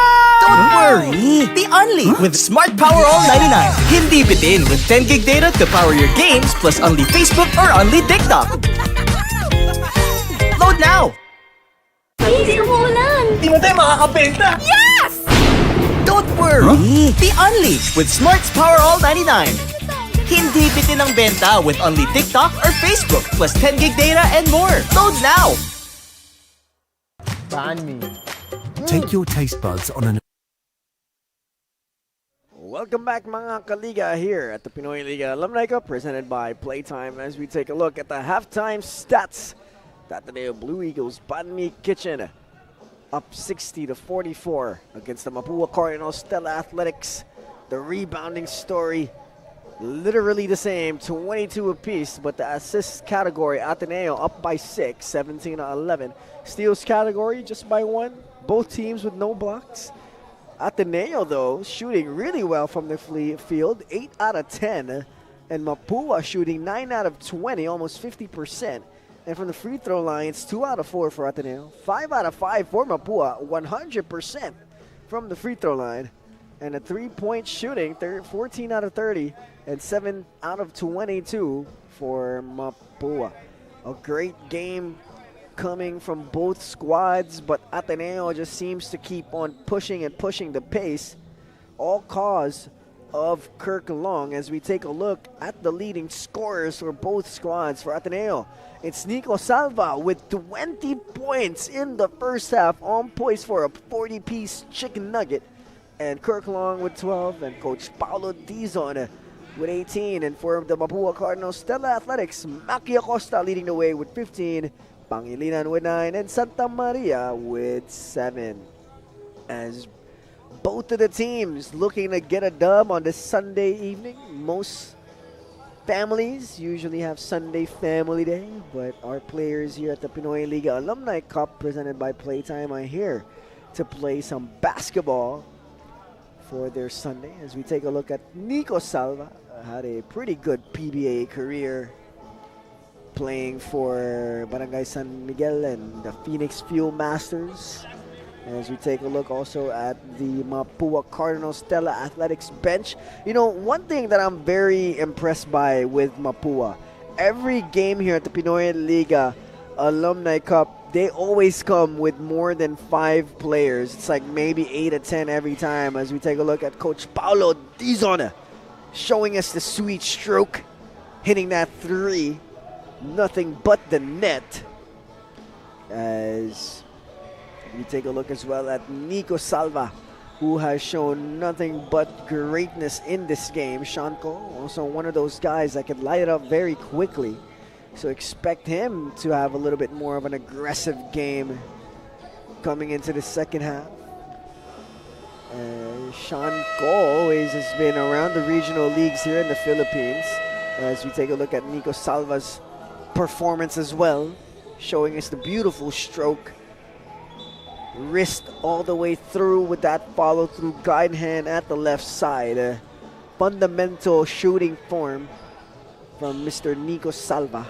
Don't worry! The Only with Smart Power All 99. Hindi bitin with 10 gig data to power your games plus only Facebook or only TikTok. Load now! Hindi umuulan! Di mo tayo makakabenta! Yes! Don't worry! The Only with Smart's Power All 99. Hindi bitin ang benta with only TikTok or Facebook plus 10 gig data and more. Load now! Banh-Mi. Take your taste buds on an Welcome back mga kaliga here at the Pinoyliga Alumni Cup presented by Playtime as we take a look at the halftime stats. The Ateneo Blue Eagles Banh-Mi Kitchen up 60-44 against the Mapua Cardinals Tela Athletics. The rebounding story literally the same, 22 apiece, but the assist category, Ateneo up by 6, 17-11. Steals category just by 1. Both teams with no blocks. Ateneo, though, shooting really well from the field, 8 out of 10. And Mapua shooting 9 out of 20, almost 50%. And from the free throw line, it's 2 out of 4 for Ateneo. 5 out of 5 for Mapua, 100% from the free throw line. And a three-point shooting, 14 out of 30 and 7 out of 22 for Mapua. A great game coming from both squads, but Ateneo just seems to keep on pushing and pushing the pace, all cause of Kirk Long. As we take a look at the leading scorers for both squads. For Ateneo, it's Nico Salva with 20 points in the first half, on poise for a 40-piece chicken nugget. And Kirk Long with 12, and Coach Paulo Dizon with 18. And for the Mapua Cardinals, Tela Athletics, Maki Acosta leading the way with 15, Pangilinan with 9, and Santa Maria with 7. As both of the teams looking to get a dub on this Sunday evening. Most families usually have Sunday Family Day, but our players here at the Pinoyliga Alumni Cup presented by Playtime are here to play some basketball for their Sunday. As we take a look at Nico Salva, had a pretty good PBA career playing for Barangay San Miguel and the Phoenix Fuel Masters. As we take a look also at the Mapua Cardinals Tela Athletics bench. You know, one thing that I'm very impressed by with Mapua, every game here at the Pinoyliga Alumni Cup, they always come with more than 5 players. It's like maybe 8 or 10 every time. As we take a look at Coach Paulo Dizon showing us the sweet stroke, hitting that 3, nothing but the net. As we take a look as well at Nico Salva, who has shown nothing but greatness in this game. Shanko, also one of those guys that can light it up very quickly. So expect him to have a little bit more of an aggressive game coming into the second half. Sean Ko always has been around the regional leagues here in the Philippines. As we take a look at Nico Salva's performance as well, showing us the beautiful stroke. Wrist all the way through with that follow-through guide hand at the left side. Fundamental shooting form from Mr. Nico Salva.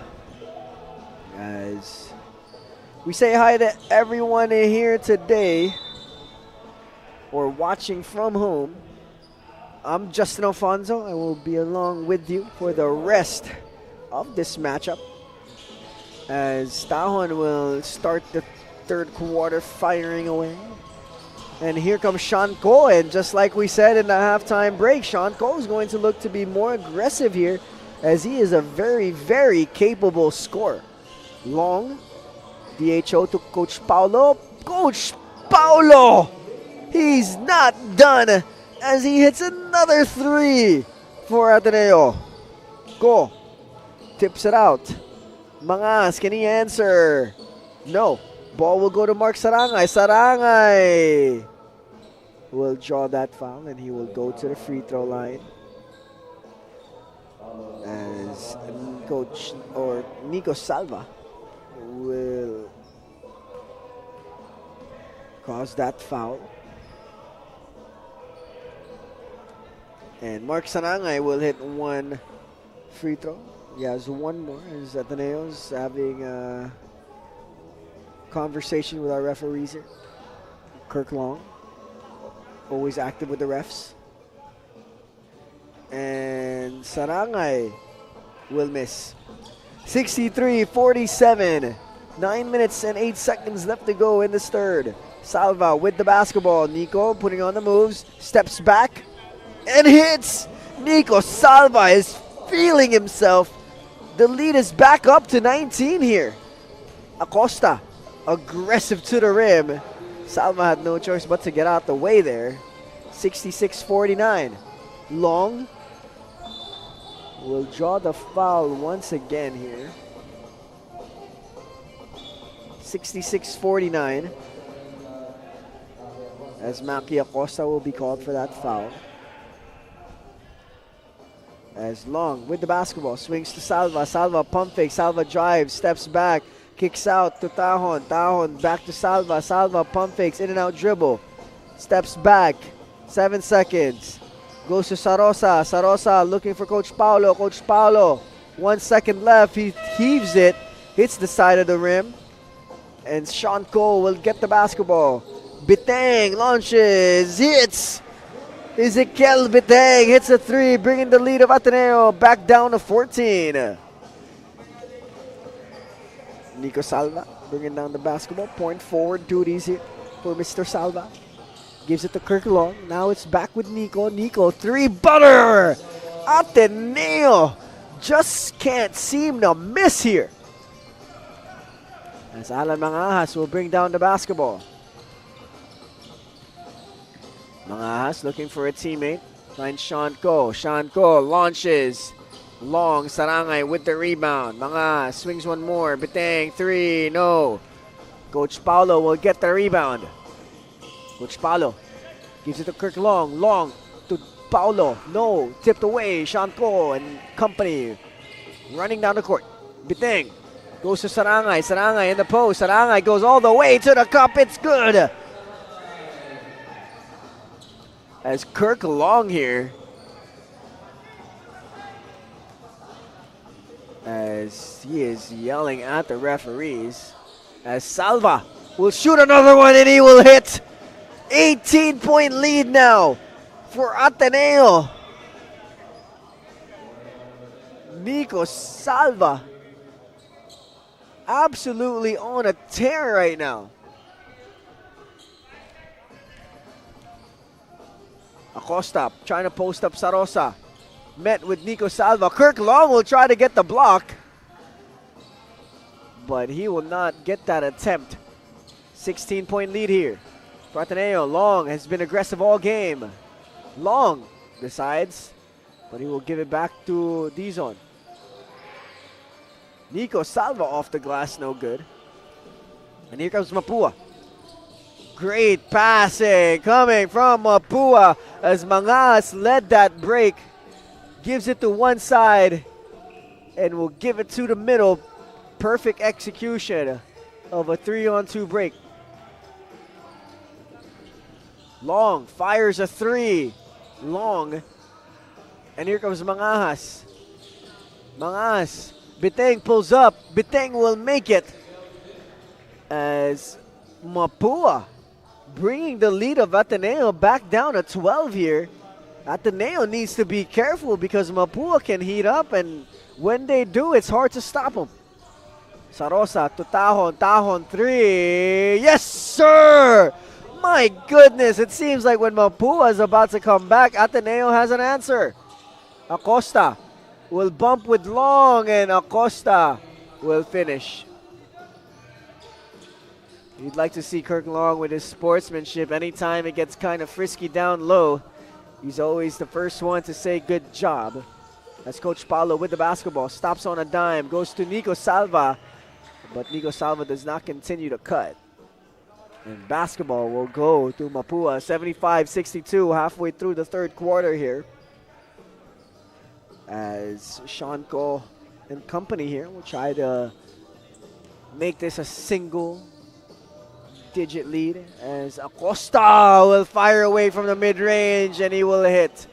As we say hi to everyone here today or watching from home. I'm Justin Alfonso. I will be along with you for the rest of this matchup as Tahon will start the third quarter firing away. And here comes Sean Ko, and just like we said in the halftime break, Sean Ko is going to look to be more aggressive here as he is a very, very capable scorer. Long, DHO to Coach Paulo. Coach Paulo! He's not done as he hits another three for Ateneo. Go. Tips it out. Mangas, can he answer? No. Ball will go to Mark Sarangay. Sarangay will draw that foul and he will go to the free throw line. As Coach or Nico Salva will cause that foul. And Mark Sarangay will hit one free throw. He has one more as Ateneo's having a conversation with our referees here. Kirk Long, always active with the refs. And Sarangay will miss. 63-47. 9 minutes and 8 seconds left to go in this third. Salva with the basketball. Nico putting on the moves. Steps back and hits. Nico Salva is feeling himself. The lead is back up to 19 here. Acosta, aggressive to the rim. Salva had no choice but to get out the way there. 66-49. Long will draw the foul once again here. 66-49. As Maki Acosta will be called for that foul. As Long with the basketball, swings to Salva. Salva pump fake. Salva drives, steps back, kicks out to Tahon. Tahon back to Salva. Salva pump fakes, in and out dribble. Steps back, 7 seconds. Goes to Sarosa. Sarosa looking for Coach Paulo. Coach Paulo, 1 second left. He heaves it, hits the side of the rim. And Sean Cole will get the basketball. Bitang launches, hits. Ezekiel Bitang hits a three, bringing the lead of Ateneo back down to 14. Nico Salva bringing down the basketball. Point forward duties here for Mr. Salva. Gives it to Kirk Long. Now it's back with Nico. Nico, three butter! Ateneo just can't seem to miss here. As Alan Mangajas will bring down the basketball. Mangajas looking for a teammate. Finds Sean Ko. Sean Ko launches. Long, Sarangay with the rebound. Mangajas swings one more. Bitang, three, no. Coach Paulo will get the rebound. Coach Paulo gives it to Kirk Long. Long to Paulo. No. Tipped away. Sean Ko and company running down the court. Bitang goes to Sarangay. Sarangay in the post. Sarangay goes all the way to the cup. It's good. As Kirk Long here, as he is yelling at the referees, as Salva will shoot another one and he will hit. 18-point lead now for Ateneo. Nico Salva absolutely on a tear right now. Acosta trying to post up Sarosa. Met with Nico Salva. Kirk Long will try to get the block, but he will not get that attempt. 16-point lead here for Ateneo. Long has been aggressive all game. Long decides, but he will give it back to Dizon. Nico Salva off the glass, no good. And here comes Mapua. Great passing coming from Mapua as Mangas led that break. Gives it to one side and will give it to the middle. Perfect execution of a 3-on-2 break. Long fires a 3. Long. And here comes Mangas. Mangas. Biteng pulls up. Biteng will make it. As Mapua bringing the lead of Ateneo back down to 12 here. Ateneo needs to be careful because Mapua can heat up, and when they do, it's hard to stop them. Sarosa to Tahon. Tahon 3. Yes, sir! My goodness, it seems like when Mapua is about to come back, Ateneo has an answer. Acosta will bump with Long, and Acosta will finish. You'd like to see Kirk Long with his sportsmanship. Anytime it gets kind of frisky down low, he's always the first one to say good job. As Coach Paulo with the basketball, stops on a dime, goes to Nico Salva, but Nico Salva does not continue to cut. And basketball will go to Mapua, 75-62, halfway through the third quarter here. As Sean Ko and company here will try to make this a single-digit lead, as Acosta will fire away from the mid-range and he will hit.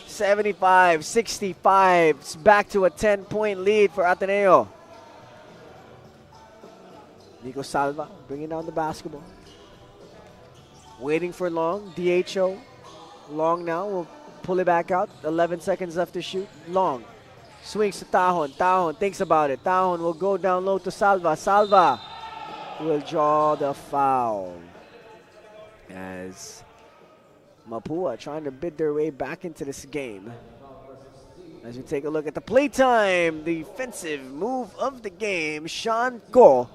75-65, it's back to a 10-point lead for Ateneo. Nico Salva bringing down the basketball. Waiting for Long, DHO. Long now will pull it back out. 11 seconds left to shoot. Long swings to Tahon. Tahon thinks about it. Tahon will go down low to Salva. Salva will draw the foul. As Mapua trying to bid their way back into this game. As we take a look at the playtime, defensive move of the game, Sean Ko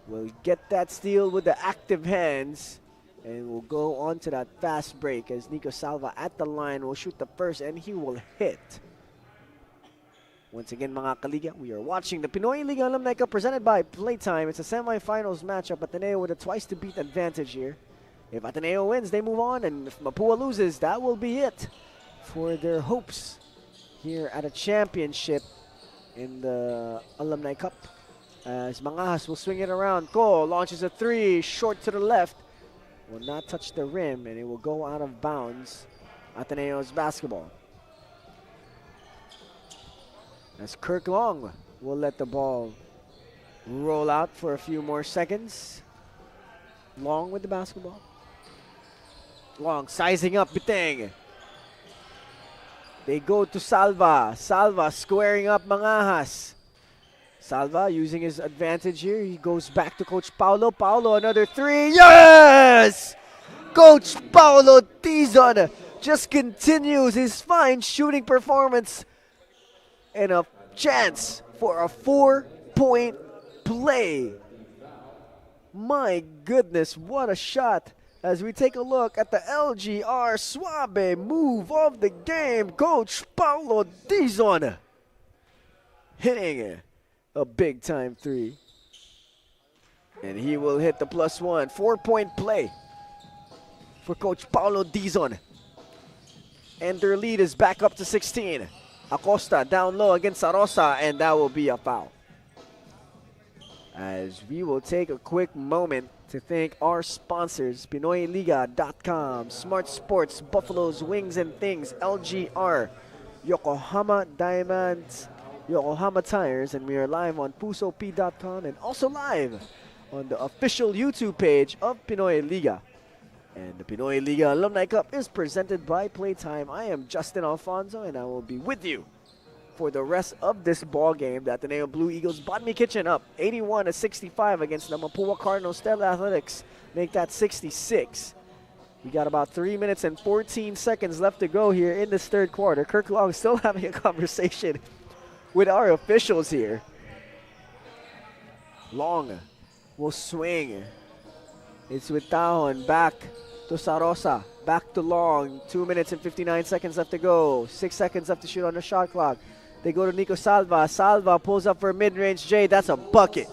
will get that steal with the active hands and will go on to that fast break as Nico Salva at the line will shoot the first and he will hit. Once again, mga kaliga, we are watching the Pinoyliga Alumni Cup presented by Playtime. It's a semifinals matchup. Ateneo with a twice-to-beat advantage here. If Ateneo wins, they move on, and if Mapua loses, that will be it for their hopes here at a championship in the Alumni Cup. As Mangas will swing it around. Ko launches a 3, short to the left. Will not touch the rim, and it will go out of bounds. Ateneo's basketball. As Kirk Long will let the ball roll out for a few more seconds. Long with the basketball. Long sizing up Biteng. They go to Salva. Salva squaring up Mangas. Salva using his advantage here. He goes back to Coach Paulo. Paulo another 3. Yes! Coach Paulo Tizon just continues his fine shooting performance. And a chance for a 4-point play. My goodness, what a shot. As we take a look at the LGR Suave move of the game. Coach Paulo Tizon hitting a big-time 3. And he will hit the +1. 4-point play for Coach Paulo Dizon. And their lead is back up to 16. Acosta down low against Sarosa, and that will be a foul. As we will take a quick moment to thank our sponsors, Pinoyliga.com, Smart Sports, Buffalo's Wings and Things, LGR, Yokohama Diamonds, Yokohama Tires, and we are live on PusoP.com and also live on the official YouTube page of Pinoy Liga. And the Pinoy Liga Alumni Cup is presented by Playtime. I am Justin Alfonso, and I will be with you for the rest of this ball game. The Ateneo Blue Eagles Banh-Mi Kitchen up 81-65 against the Mapua Cardinals. Tela Athletics make that 66. We got about 3 minutes and 14 seconds left to go here in this third quarter. Kirk Long still having a conversation with our officials here. Long will swing. It's with Tahon back to Sarosa. Back to Long. 2 minutes and 59 seconds left to go. 6 seconds left to shoot on the shot clock. They go to Nico Salva. Salva pulls up for a mid-range J. That's a bucket.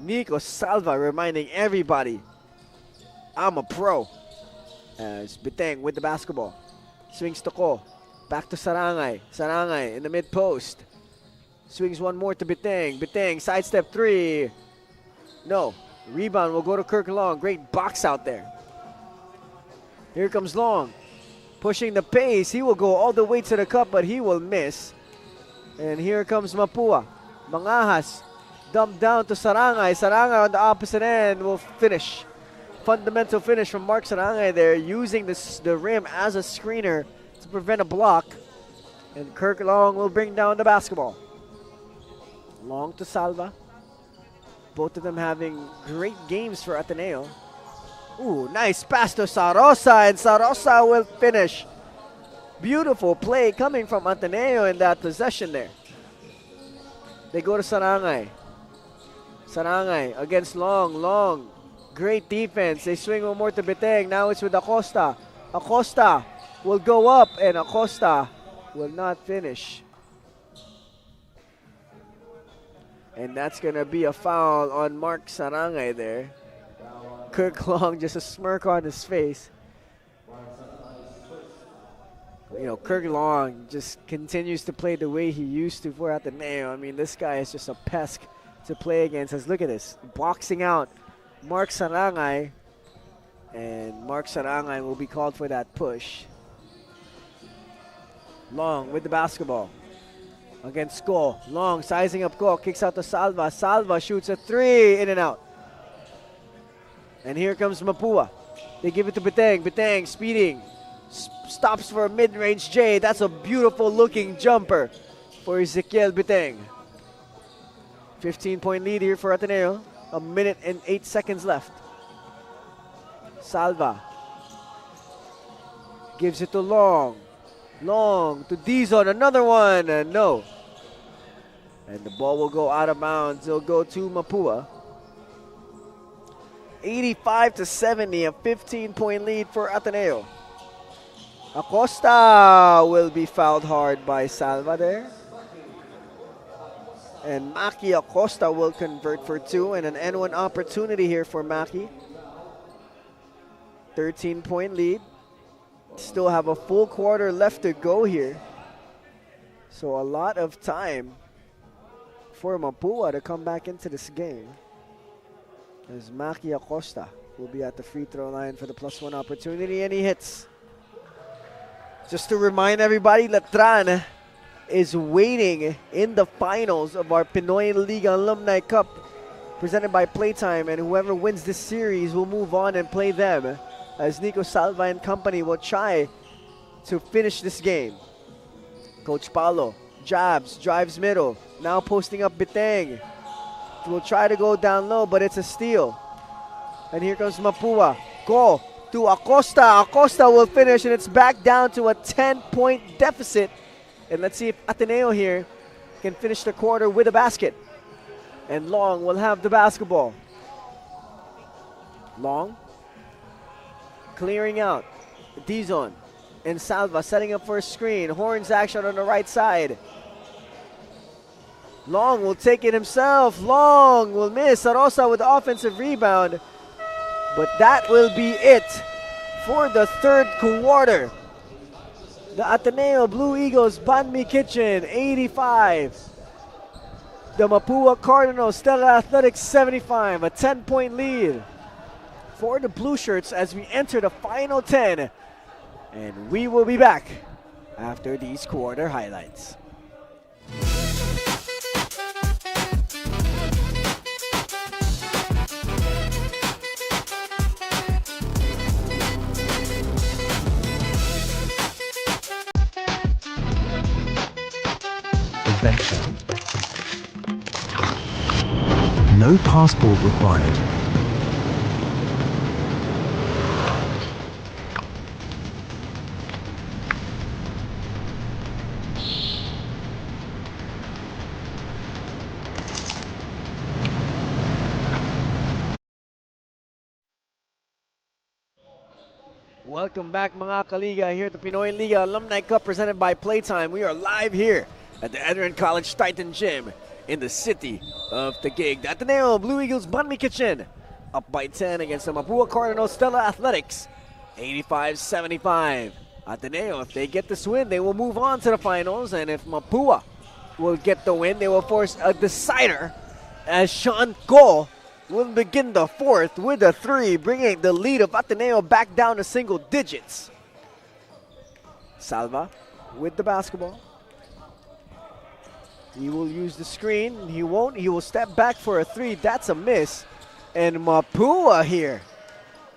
Nico Salva reminding everybody, I'm a pro. As Biteng with the basketball. Swings to Ko. Back to Sarangay. Sarangay in the mid post. Swings one more to Biteng. Biteng, sidestep three. No. Rebound will go to Kirk Long. Great box out there. Here comes Long. Pushing the pace. He will go all the way to the cup, but he will miss. And here comes Mapua. Mangahas. Dumped down to Sarangay. Sarangay on the opposite end will finish. Fundamental finish from Mark Sarangay there, using the rim as a screener to prevent a block. And Kirk Long will bring down the basketball. Long to Salva. Both of them having great games for Ateneo. Ooh, nice pass to Sarosa, and Sarosa will finish. Beautiful play coming from Ateneo in that possession there. They go to Sarangay. Sarangay against Long. Long, great defense. They swing one more to Biteng. Now it's with Acosta. Acosta will go up, and Acosta will not finish. And that's going to be a foul on Mark Sarangay there. Kirk Long, just a smirk on his face. You know, Kirk Long just continues to play the way he used to for Ateneo. I mean, this guy is just a pest to play against. As look at this, boxing out Mark Sarangay. And Mark Sarangay will be called for that push. Long with the basketball. Against Ko. Long sizing up Ko. Kicks out to Salva. Salva shoots a three. In and out. And here comes Mapua. They give it to Biteng. Biteng speeding. Stops for a mid-range J. That's a beautiful looking jumper for Ezekiel Biteng. 15-point lead here for Ateneo. A minute and 8 seconds left. Salva. Gives it to Long. Long to Dizon, another one, and no. And the ball will go out of bounds. It'll go to Mapua. 85-70, a 15-point lead for Ateneo. Acosta will be fouled hard by Salva there. And Maki Acosta will convert for two, and an N1 opportunity here for Maki. 13-point lead. Still have a full quarter left to go here. So a lot of time for Mapua to come back into this game. As Maki Acosta will be at the free throw line for the +1 opportunity, and he hits. Just to remind everybody, LETRAN is waiting in the finals of our Pinoyliga Alumni Cup presented by Playtime, and whoever wins this series will move on and play them, as Nico Salva and company will try to finish this game. Coach Paulo jabs, drives middle, now posting up Biteng. Will try to go down low, but it's a steal. And here comes Mapua. Go to Acosta. Acosta will finish, and it's back down to a 10-point deficit. And let's see if Ateneo here can finish the quarter with a basket. And Long will have the basketball. Long clearing out. Dizon and Salva setting up for a screen. Horns action on the right side. Long will take it himself. Long will miss. Sarosa with the offensive rebound. But that will be it for the third quarter. The Ateneo Blue Eagles Banh-Mi Kitchen 85. The Mapua Cardinals Tela Athletics 75. A 10-point lead for the Blue Shirts as we enter the final 10. And we will be back after these quarter highlights. Adventure. No passport required. Welcome back mga kaliga here at the Pinoyliga Alumni Cup presented by Playtime. We are live here at the ENDERUN College Titan Gym in the city of Taguig. The Ateneo Blue Eagles Banh-Mi Kitchen up by 10 against the Mapua Cardinals Tela Athletics, 85-75. Ateneo, if they get this win, they will move on to the finals, and if Mapua will get the win, they will force a decider as Sean Ko will begin the fourth with a 3, bringing the lead of Ateneo back down to single digits. Salva with the basketball. He will use the screen. He won't. He will step back for a 3. That's a miss. And Mapua here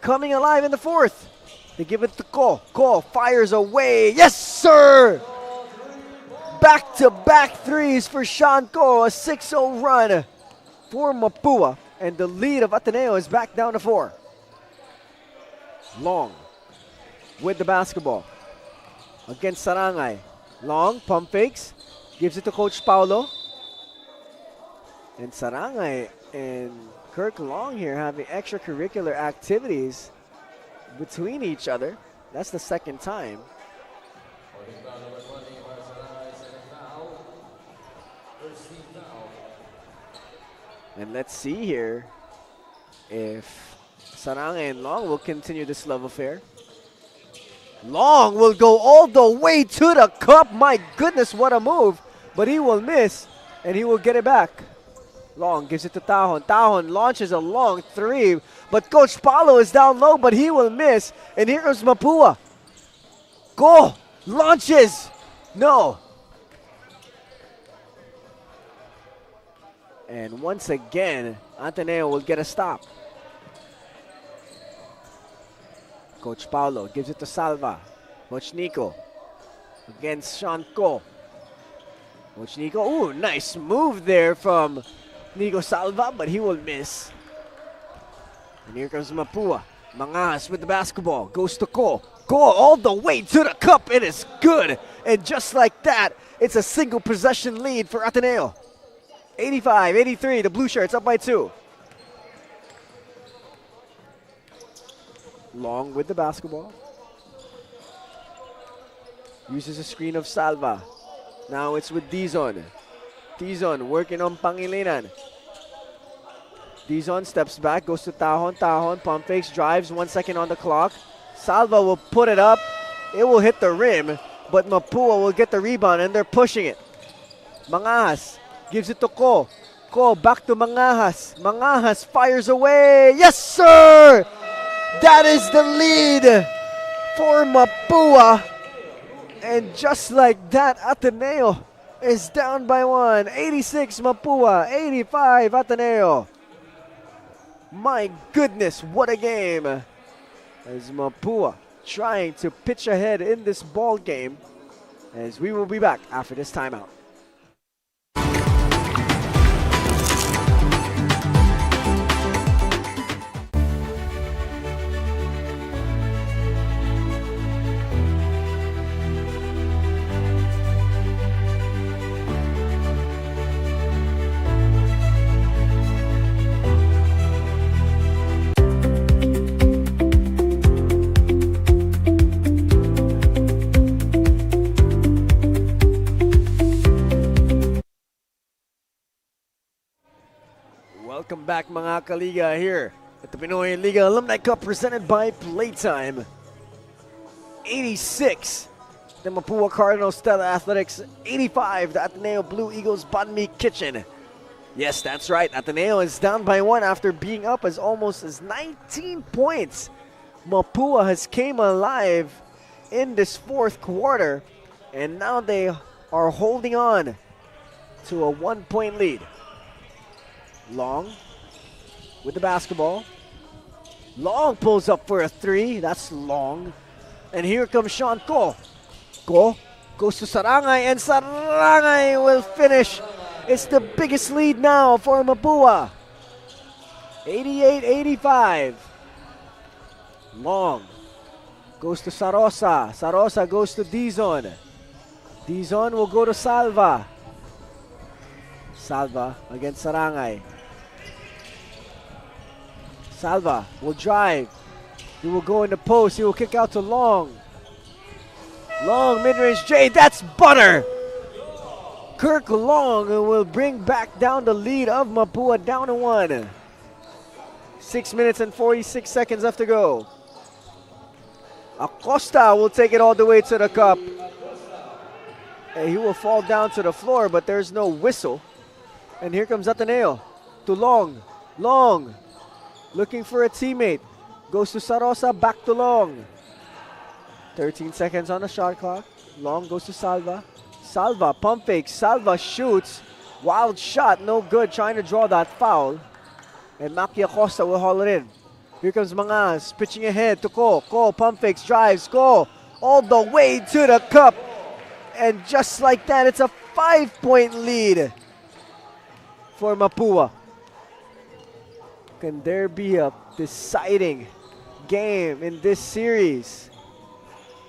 coming alive in the fourth. They give it to Ko. Ko fires away. Yes, sir! Back-to-back threes for Sean Ko. A 6-0 run for Mapua. And the lead of Ateneo is back down to 4. Long with the basketball against Sarangay. Long, pump fakes. Gives it to Coach Paulo. And Sarangay and Kirk Long here having extracurricular activities between each other. That's the second time. And let's see here if Sarangay and Long will continue this love affair. Long will go all the way to the cup. My goodness, what a move. But he will miss, and he will get it back. Long gives it to Tahon. Tahon launches a long 3, but Coach Paulo is down low, but he will miss. And here comes Mapua. Go! Launches! No. And once again, Ateneo will get a stop. Coach Paulo gives it to Salva. Coach Nico against Sean Ko. Coach Nico, ooh, nice move there from Nico Salva, but he will miss. And here comes Mapua. Mangas with the basketball, goes to Ko. Ko all the way to the cup, it is good. And just like that, it's a single possession lead for Ateneo. 85-83, the blue shirts up by 2. Long with the basketball. Uses a screen of Salva. Now it's with Dizon. Dizon working on Pangilinan. Dizon steps back, goes to Tahon. Tahon pump fakes, drives, 1 second on the clock. Salva will put it up. It will hit the rim, but Mapua will get the rebound, and they're pushing it. Mangas gives it to Ko. Ko back to Mangas. Mangas fires away. Yes, sir! That is the lead for Mapua. And just like that, Ateneo is down by 1. 86 Mapua, 85 Ateneo. My goodness, what a game. As Mapua trying to pitch ahead in this ball game. As we will be back after this timeout. Welcome back mga kaliga here at the Pinoyliga Alumni Cup presented by Playtime. 86, the Mapua Cardinals Tela Athletics. 85, the Ateneo Blue Eagles Banh-Mi Kitchen. Yes, that's right. Ateneo is down by 1 after being up as almost as 19 points. Mapua has came alive in this fourth quarter, and now they are holding on to a 1-point lead. Long with the basketball. Long pulls up for a 3. That's Long. And here comes Sean Ko. Ko goes to Sarangay, and Sarangay will finish. It's the biggest lead now for Mapua. 88-85. Long goes to Sarosa. Sarosa goes to Dizon. Dizon will go to Salva. Salva against Sarangay. Salva will drive. He will go in the post. He will kick out to Long. Long mid-range J. That's butter. Kirk Long will bring back down the lead of Mapua down to 1. 6 minutes and 46 seconds left to go. Acosta will take it all the way to the cup. And he will fall down to the floor, but there's no whistle. And here comes Ateneo to Long. Long looking for a teammate. Goes to Sarosa, back to Long. 13 seconds on the shot clock. Long goes to Salva. Salva, pump fake. Salva shoots. Wild shot, no good. Trying to draw that foul. And Maki Acosta will haul it in. Here comes Mangas, pitching ahead to Ko. Ko, pump fakes, drives. Ko, all the way to the cup. And just like that, it's a 5-point lead for Mapua. Can there be a deciding game in this series?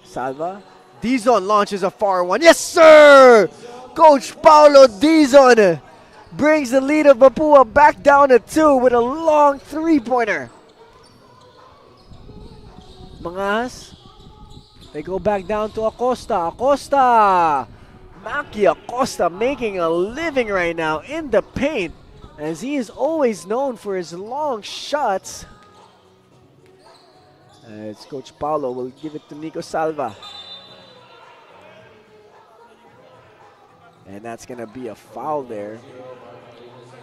Salva. Dizon launches a far one. Yes, sir! Coach Paulo Dizon brings the lead of Mapua back down to 2 with a long three-pointer. Mangas. They go back down to Acosta. Acosta! Maki Acosta making a living right now in the paint, as he is always known for his long shots. As Coach Paulo will give it to Nico Salva. And that's going to be a foul there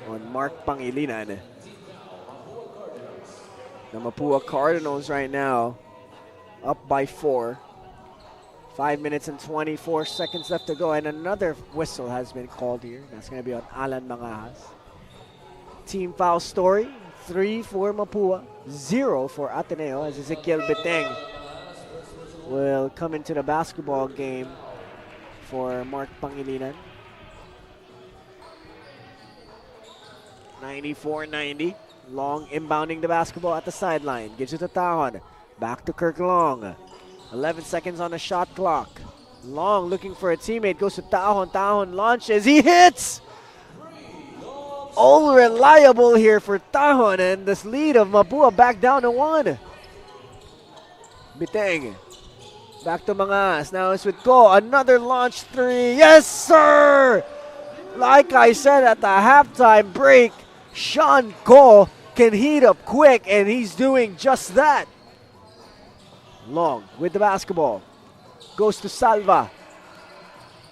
on Mark Pangilinan. The Mapua Cardinals right now up by 4. 5 minutes and 24 seconds left to go, and another whistle has been called here. That's going to be on Alan Mangajas. Team foul story, 3 for Mapua, 0 for Ateneo, as Ezekiel Beteng will come into the basketball game for Mark Pangilinan. 94-90. Long inbounding the basketball at the sideline. Gives it to Tahon. Back to Kirk Long. 11 seconds on the shot clock. Long looking for a teammate. Goes to Tahon. Tahon launches. He hits! All reliable here for Tahon. And this lead of Mapua back down to 1. Biteng. Back to Mangas. Now it's with Ko. Another launch 3. Yes, sir! Like I said at the halftime break, Sean Ko can heat up quick, and he's doing just that. Long with the basketball. Goes to Salva.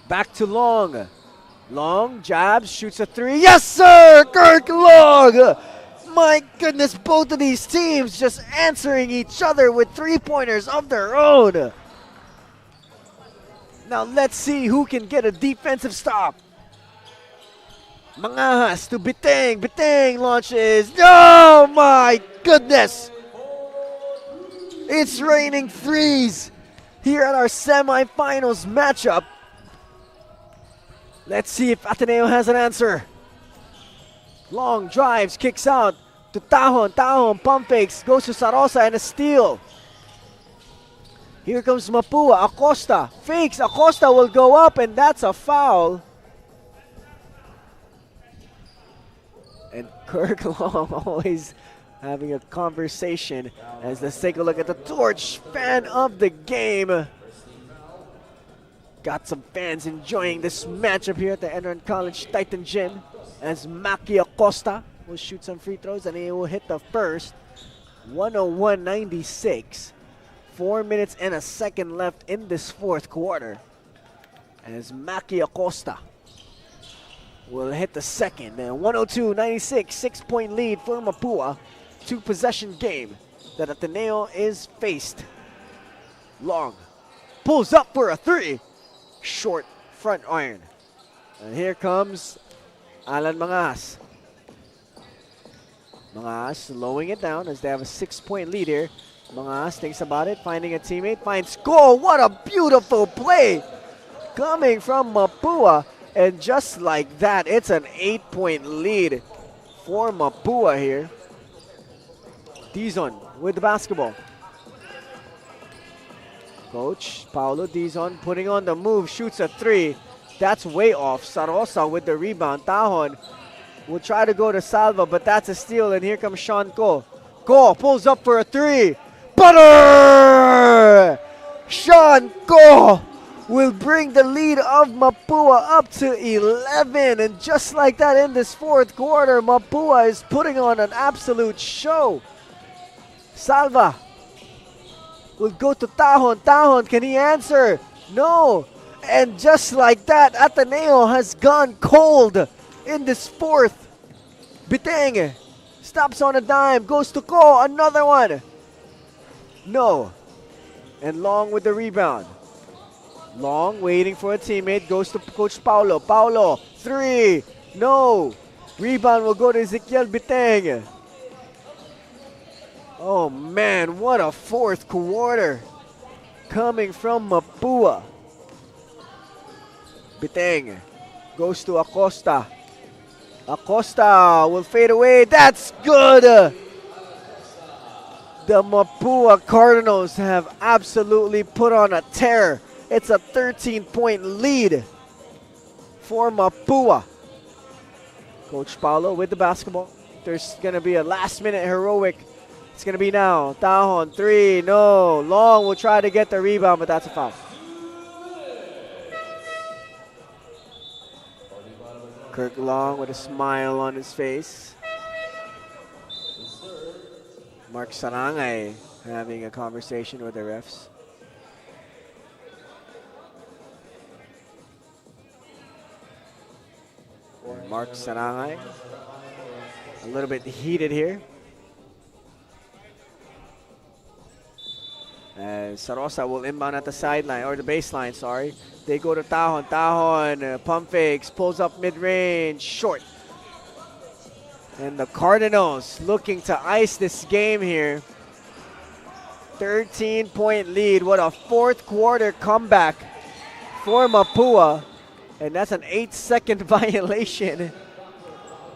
Back to Long. Long jabs, shoots a 3. Yes, sir! Kirk Long! My goodness, both of these teams just answering each other with three-pointers of their own. Now let's see who can get a defensive stop. Mangajas to Biteng. Biteng launches. Oh my goodness! It's raining threes here at our semifinals matchup. Let's see if Ateneo has an answer. Long drives, kicks out to Tahon. Tahon pump fakes, goes to Sarosa and a steal. Here comes Mapua. Acosta fakes. Acosta will go up, and that's a foul. And Kirk Long always having a conversation, as let's take a look at the torch fan of the game. Got some fans enjoying this matchup here at the ENDERUN College Titan Gym, as Maki Acosta will shoot some free throws, and he will hit the first. 101-96. 4 minutes and a second left in this fourth quarter, as Maki Acosta will hit the second. And 102-96, 6-point lead for Mapua. 2-possession game that Ateneo is faced. Long pulls up for a 3. Short front iron. And here comes Alan Mangas. Mangas slowing it down as they have a 6-point lead here. Mangas thinks about it, finding a teammate, finds goal. What a beautiful play coming from Mapua. And just like that, it's an 8-point lead for Mapua here. Dizon with the basketball. Coach Paulo Dizon putting on the move, shoots a 3. That's way off. Sarosa with the rebound. Tahon will try to go to Salva, but that's a steal. And here comes Sean Ko. Ko pulls up for a 3. Butter! Sean Ko will bring the lead of Mapua up to 11. And just like that in this fourth quarter, Mapua is putting on an absolute show. Salva will go to Tahon. Tahon, can he answer? No. And just like that, Ateneo has gone cold in this fourth. Biteng stops on a dime, goes to Ko, another one. No. And Long with the rebound. Long waiting for a teammate, goes to Coach Paulo. Paulo, three. No. Rebound will go to Ezekiel Biteng. Oh man, what a fourth quarter coming from Mapua. Biteng goes to Acosta. Acosta will fade away. That's good. The Mapua Cardinals have absolutely put on a tear. It's a 13-point lead for Mapua. Coach Paulo with the basketball. There's going to be a last-minute heroic. It's going to be now. Tahon, three. No. Long will try to get the rebound, but that's a foul. Kirk Long with a smile on his face. Mark Sarangay having a conversation with the refs. Mark Sarangay a little bit heated here. As Sarosa will inbound at the sideline, or the baseline, sorry. They go to Tahon. Tahon, pump fakes, pulls up mid-range, short. And the Cardinals looking to ice this game here. 13-point lead. What a fourth quarter comeback for Mapua. And that's an 8-second violation.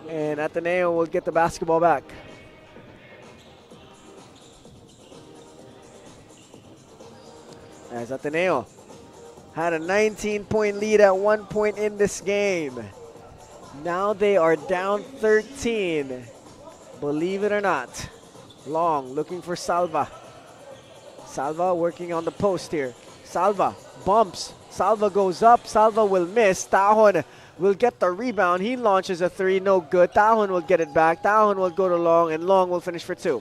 And Ateneo will get the basketball back. As Ateneo had a 19-point lead at one point in this game. Now they are down 13. Believe it or not. Long looking for Salva. Salva working on the post here. Salva bumps. Salva goes up. Salva will miss. Tahon will get the rebound. He launches a three. No good. Tahon will get it back. Tahon will go to Long, and Long will finish for two.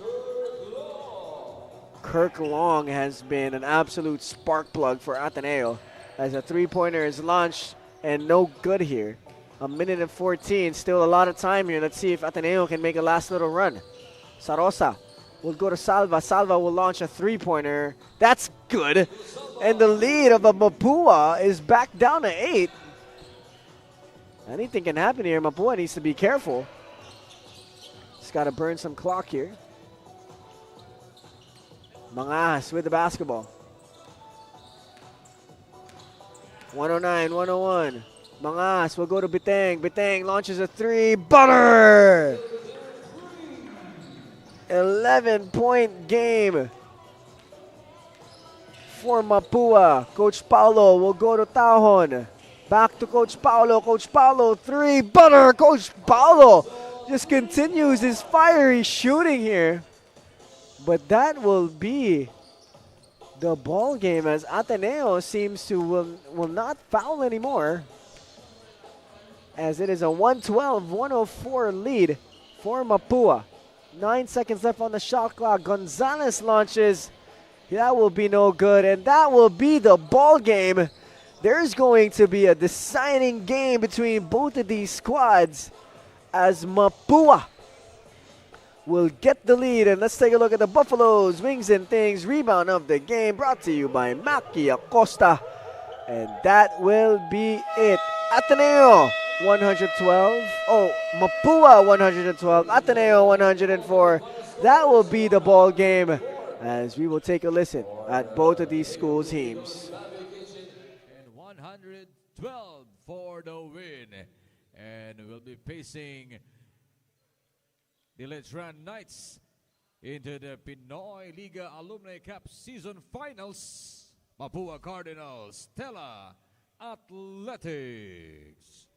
Kirk Long has been an absolute spark plug for Ateneo as a three-pointer is launched and no good here. A minute and 14, still a lot of time here. Let's see if Ateneo can make a last little run. Sarosa will go to Salva. Salva will launch a three-pointer. That's good. And the lead of Mapua is back down to 8. Anything can happen here. Mapua needs to be careful. Just got to burn some clock here. Mangas with the basketball. 109, 101. Mangas will go to Biteng. Biteng launches a three. Butter! 11-point game for Mapua. Coach Paulo will go to Tahon. Back to Coach Paulo. Coach Paulo, three. Butter! Coach Paulo just continues his fiery shooting here. But that will be the ball game as Ateneo seems to will not foul anymore. As it is a 112-104 lead for Mapua. 9 seconds left on the shot clock. Gonzalez launches. That will be no good, and that will be the ball game. There's going to be a deciding game between both of these squads as Mapua will get the lead. And let's take a look at the Buffaloes Wings and Things rebound of the game, brought to you by Maki Acosta. And that will be it. Ateneo 112. Oh, Mapua 112. Ateneo 104. That will be the ball game as we will take a listen at both of these schools' teams. And 112 for the win. And we'll be facing the LETRAN Knights into the Pinoyliga Alumni Cup Season Finals. Mapua Cardinals, Tela Athletics.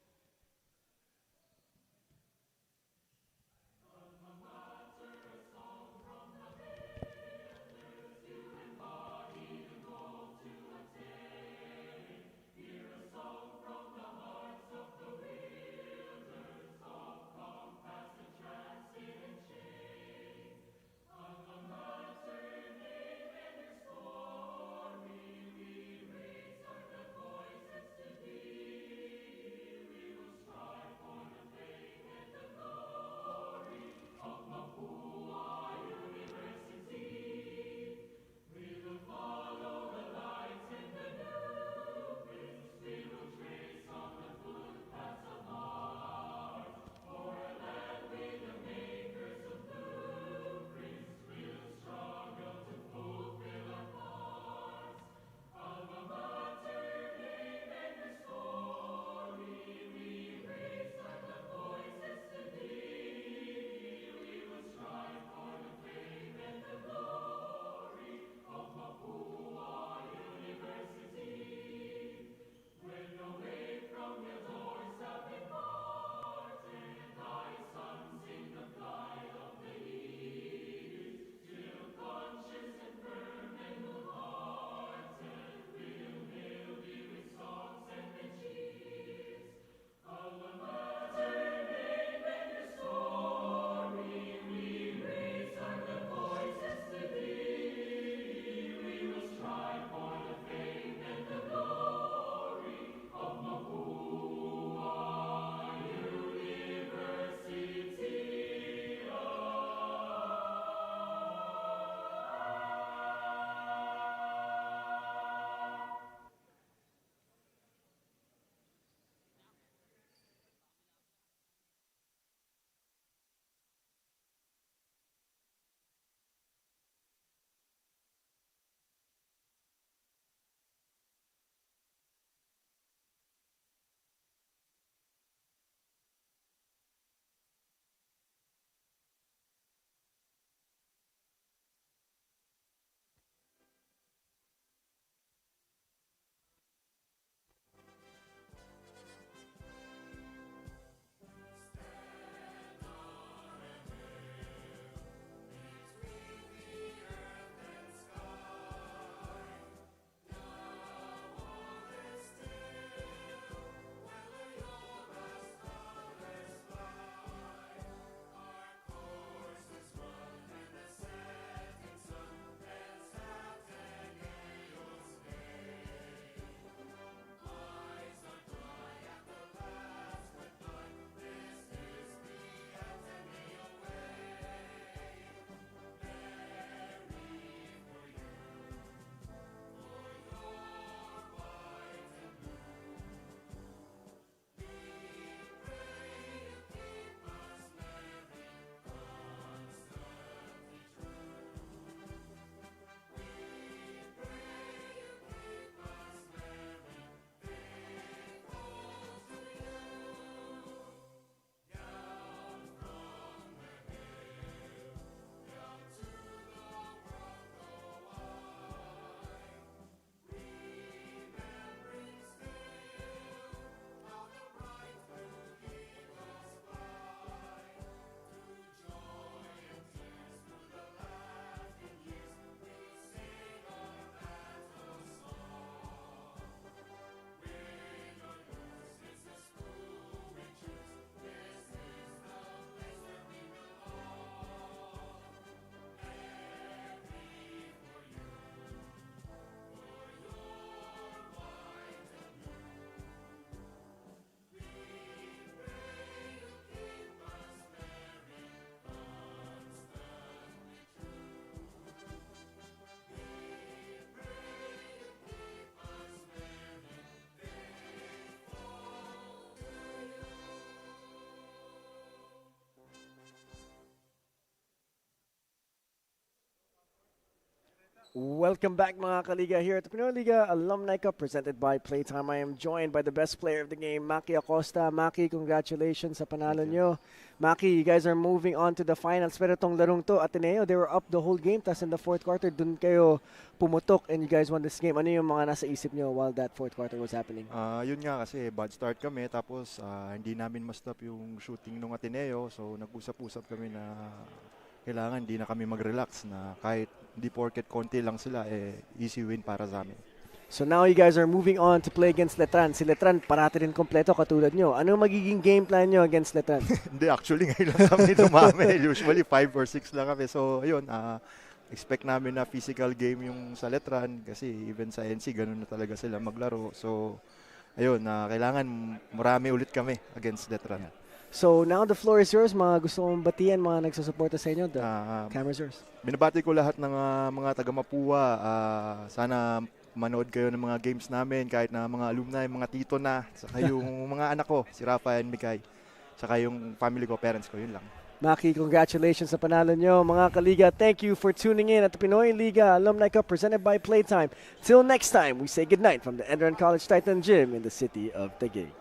Welcome back mga kaliga here at the Pinoyliga Alumni Cup presented by Playtime. I am joined by the best player of the game, Maki Acosta. Maki, congratulations sa panalo nyo. Maki, you guys are moving on to the finals. Pero itong larong to, Ateneo, they were up the whole game. Tapos in the fourth quarter, dun kayo pumutok and you guys won this game. Ano yung mga nasa isip nyo while that fourth quarter was happening? Yun nga kasi bad start kami tapos hindi namin ma-stop yung shooting ng Ateneo. So nag-usap-usap kami na kailangan hindi na kami mag-relax na kahit hindi porket konti lang sila, easy win para sa amin. So now you guys are moving on to play against LETRAN. Si LETRAN parati rin kompleto katulad nyo. Ano magiging game plan nyo against LETRAN? Hindi, actually ngayon lang kami dumami. Usually 5 or 6 lang kami. So ayun, expect namin na physical game yung sa LETRAN kasi even sa NC ganun na talaga sila maglaro. So ayun, kailangan marami ulit kami against LETRAN. So now the floor is yours. Mga gusto kong batian, mga nagsusuporta sa inyo. The camera is yours. Binabati ko lahat ng mga taga Mapua. Sana manood kayo ng mga games namin, kahit na mga alumni, mga tito na, saka yung mga anak ko, si Rafa and Mikay, saka yung family ko, parents ko, yun lang. Maki, congratulations sa panalo nyo. Mga kaliga, thank you for tuning in at the Pinoyliga Alumni Cup presented by Playtime. Till next time, we say goodnight from the ENDERUN College Titan Gym in the city of Taguig.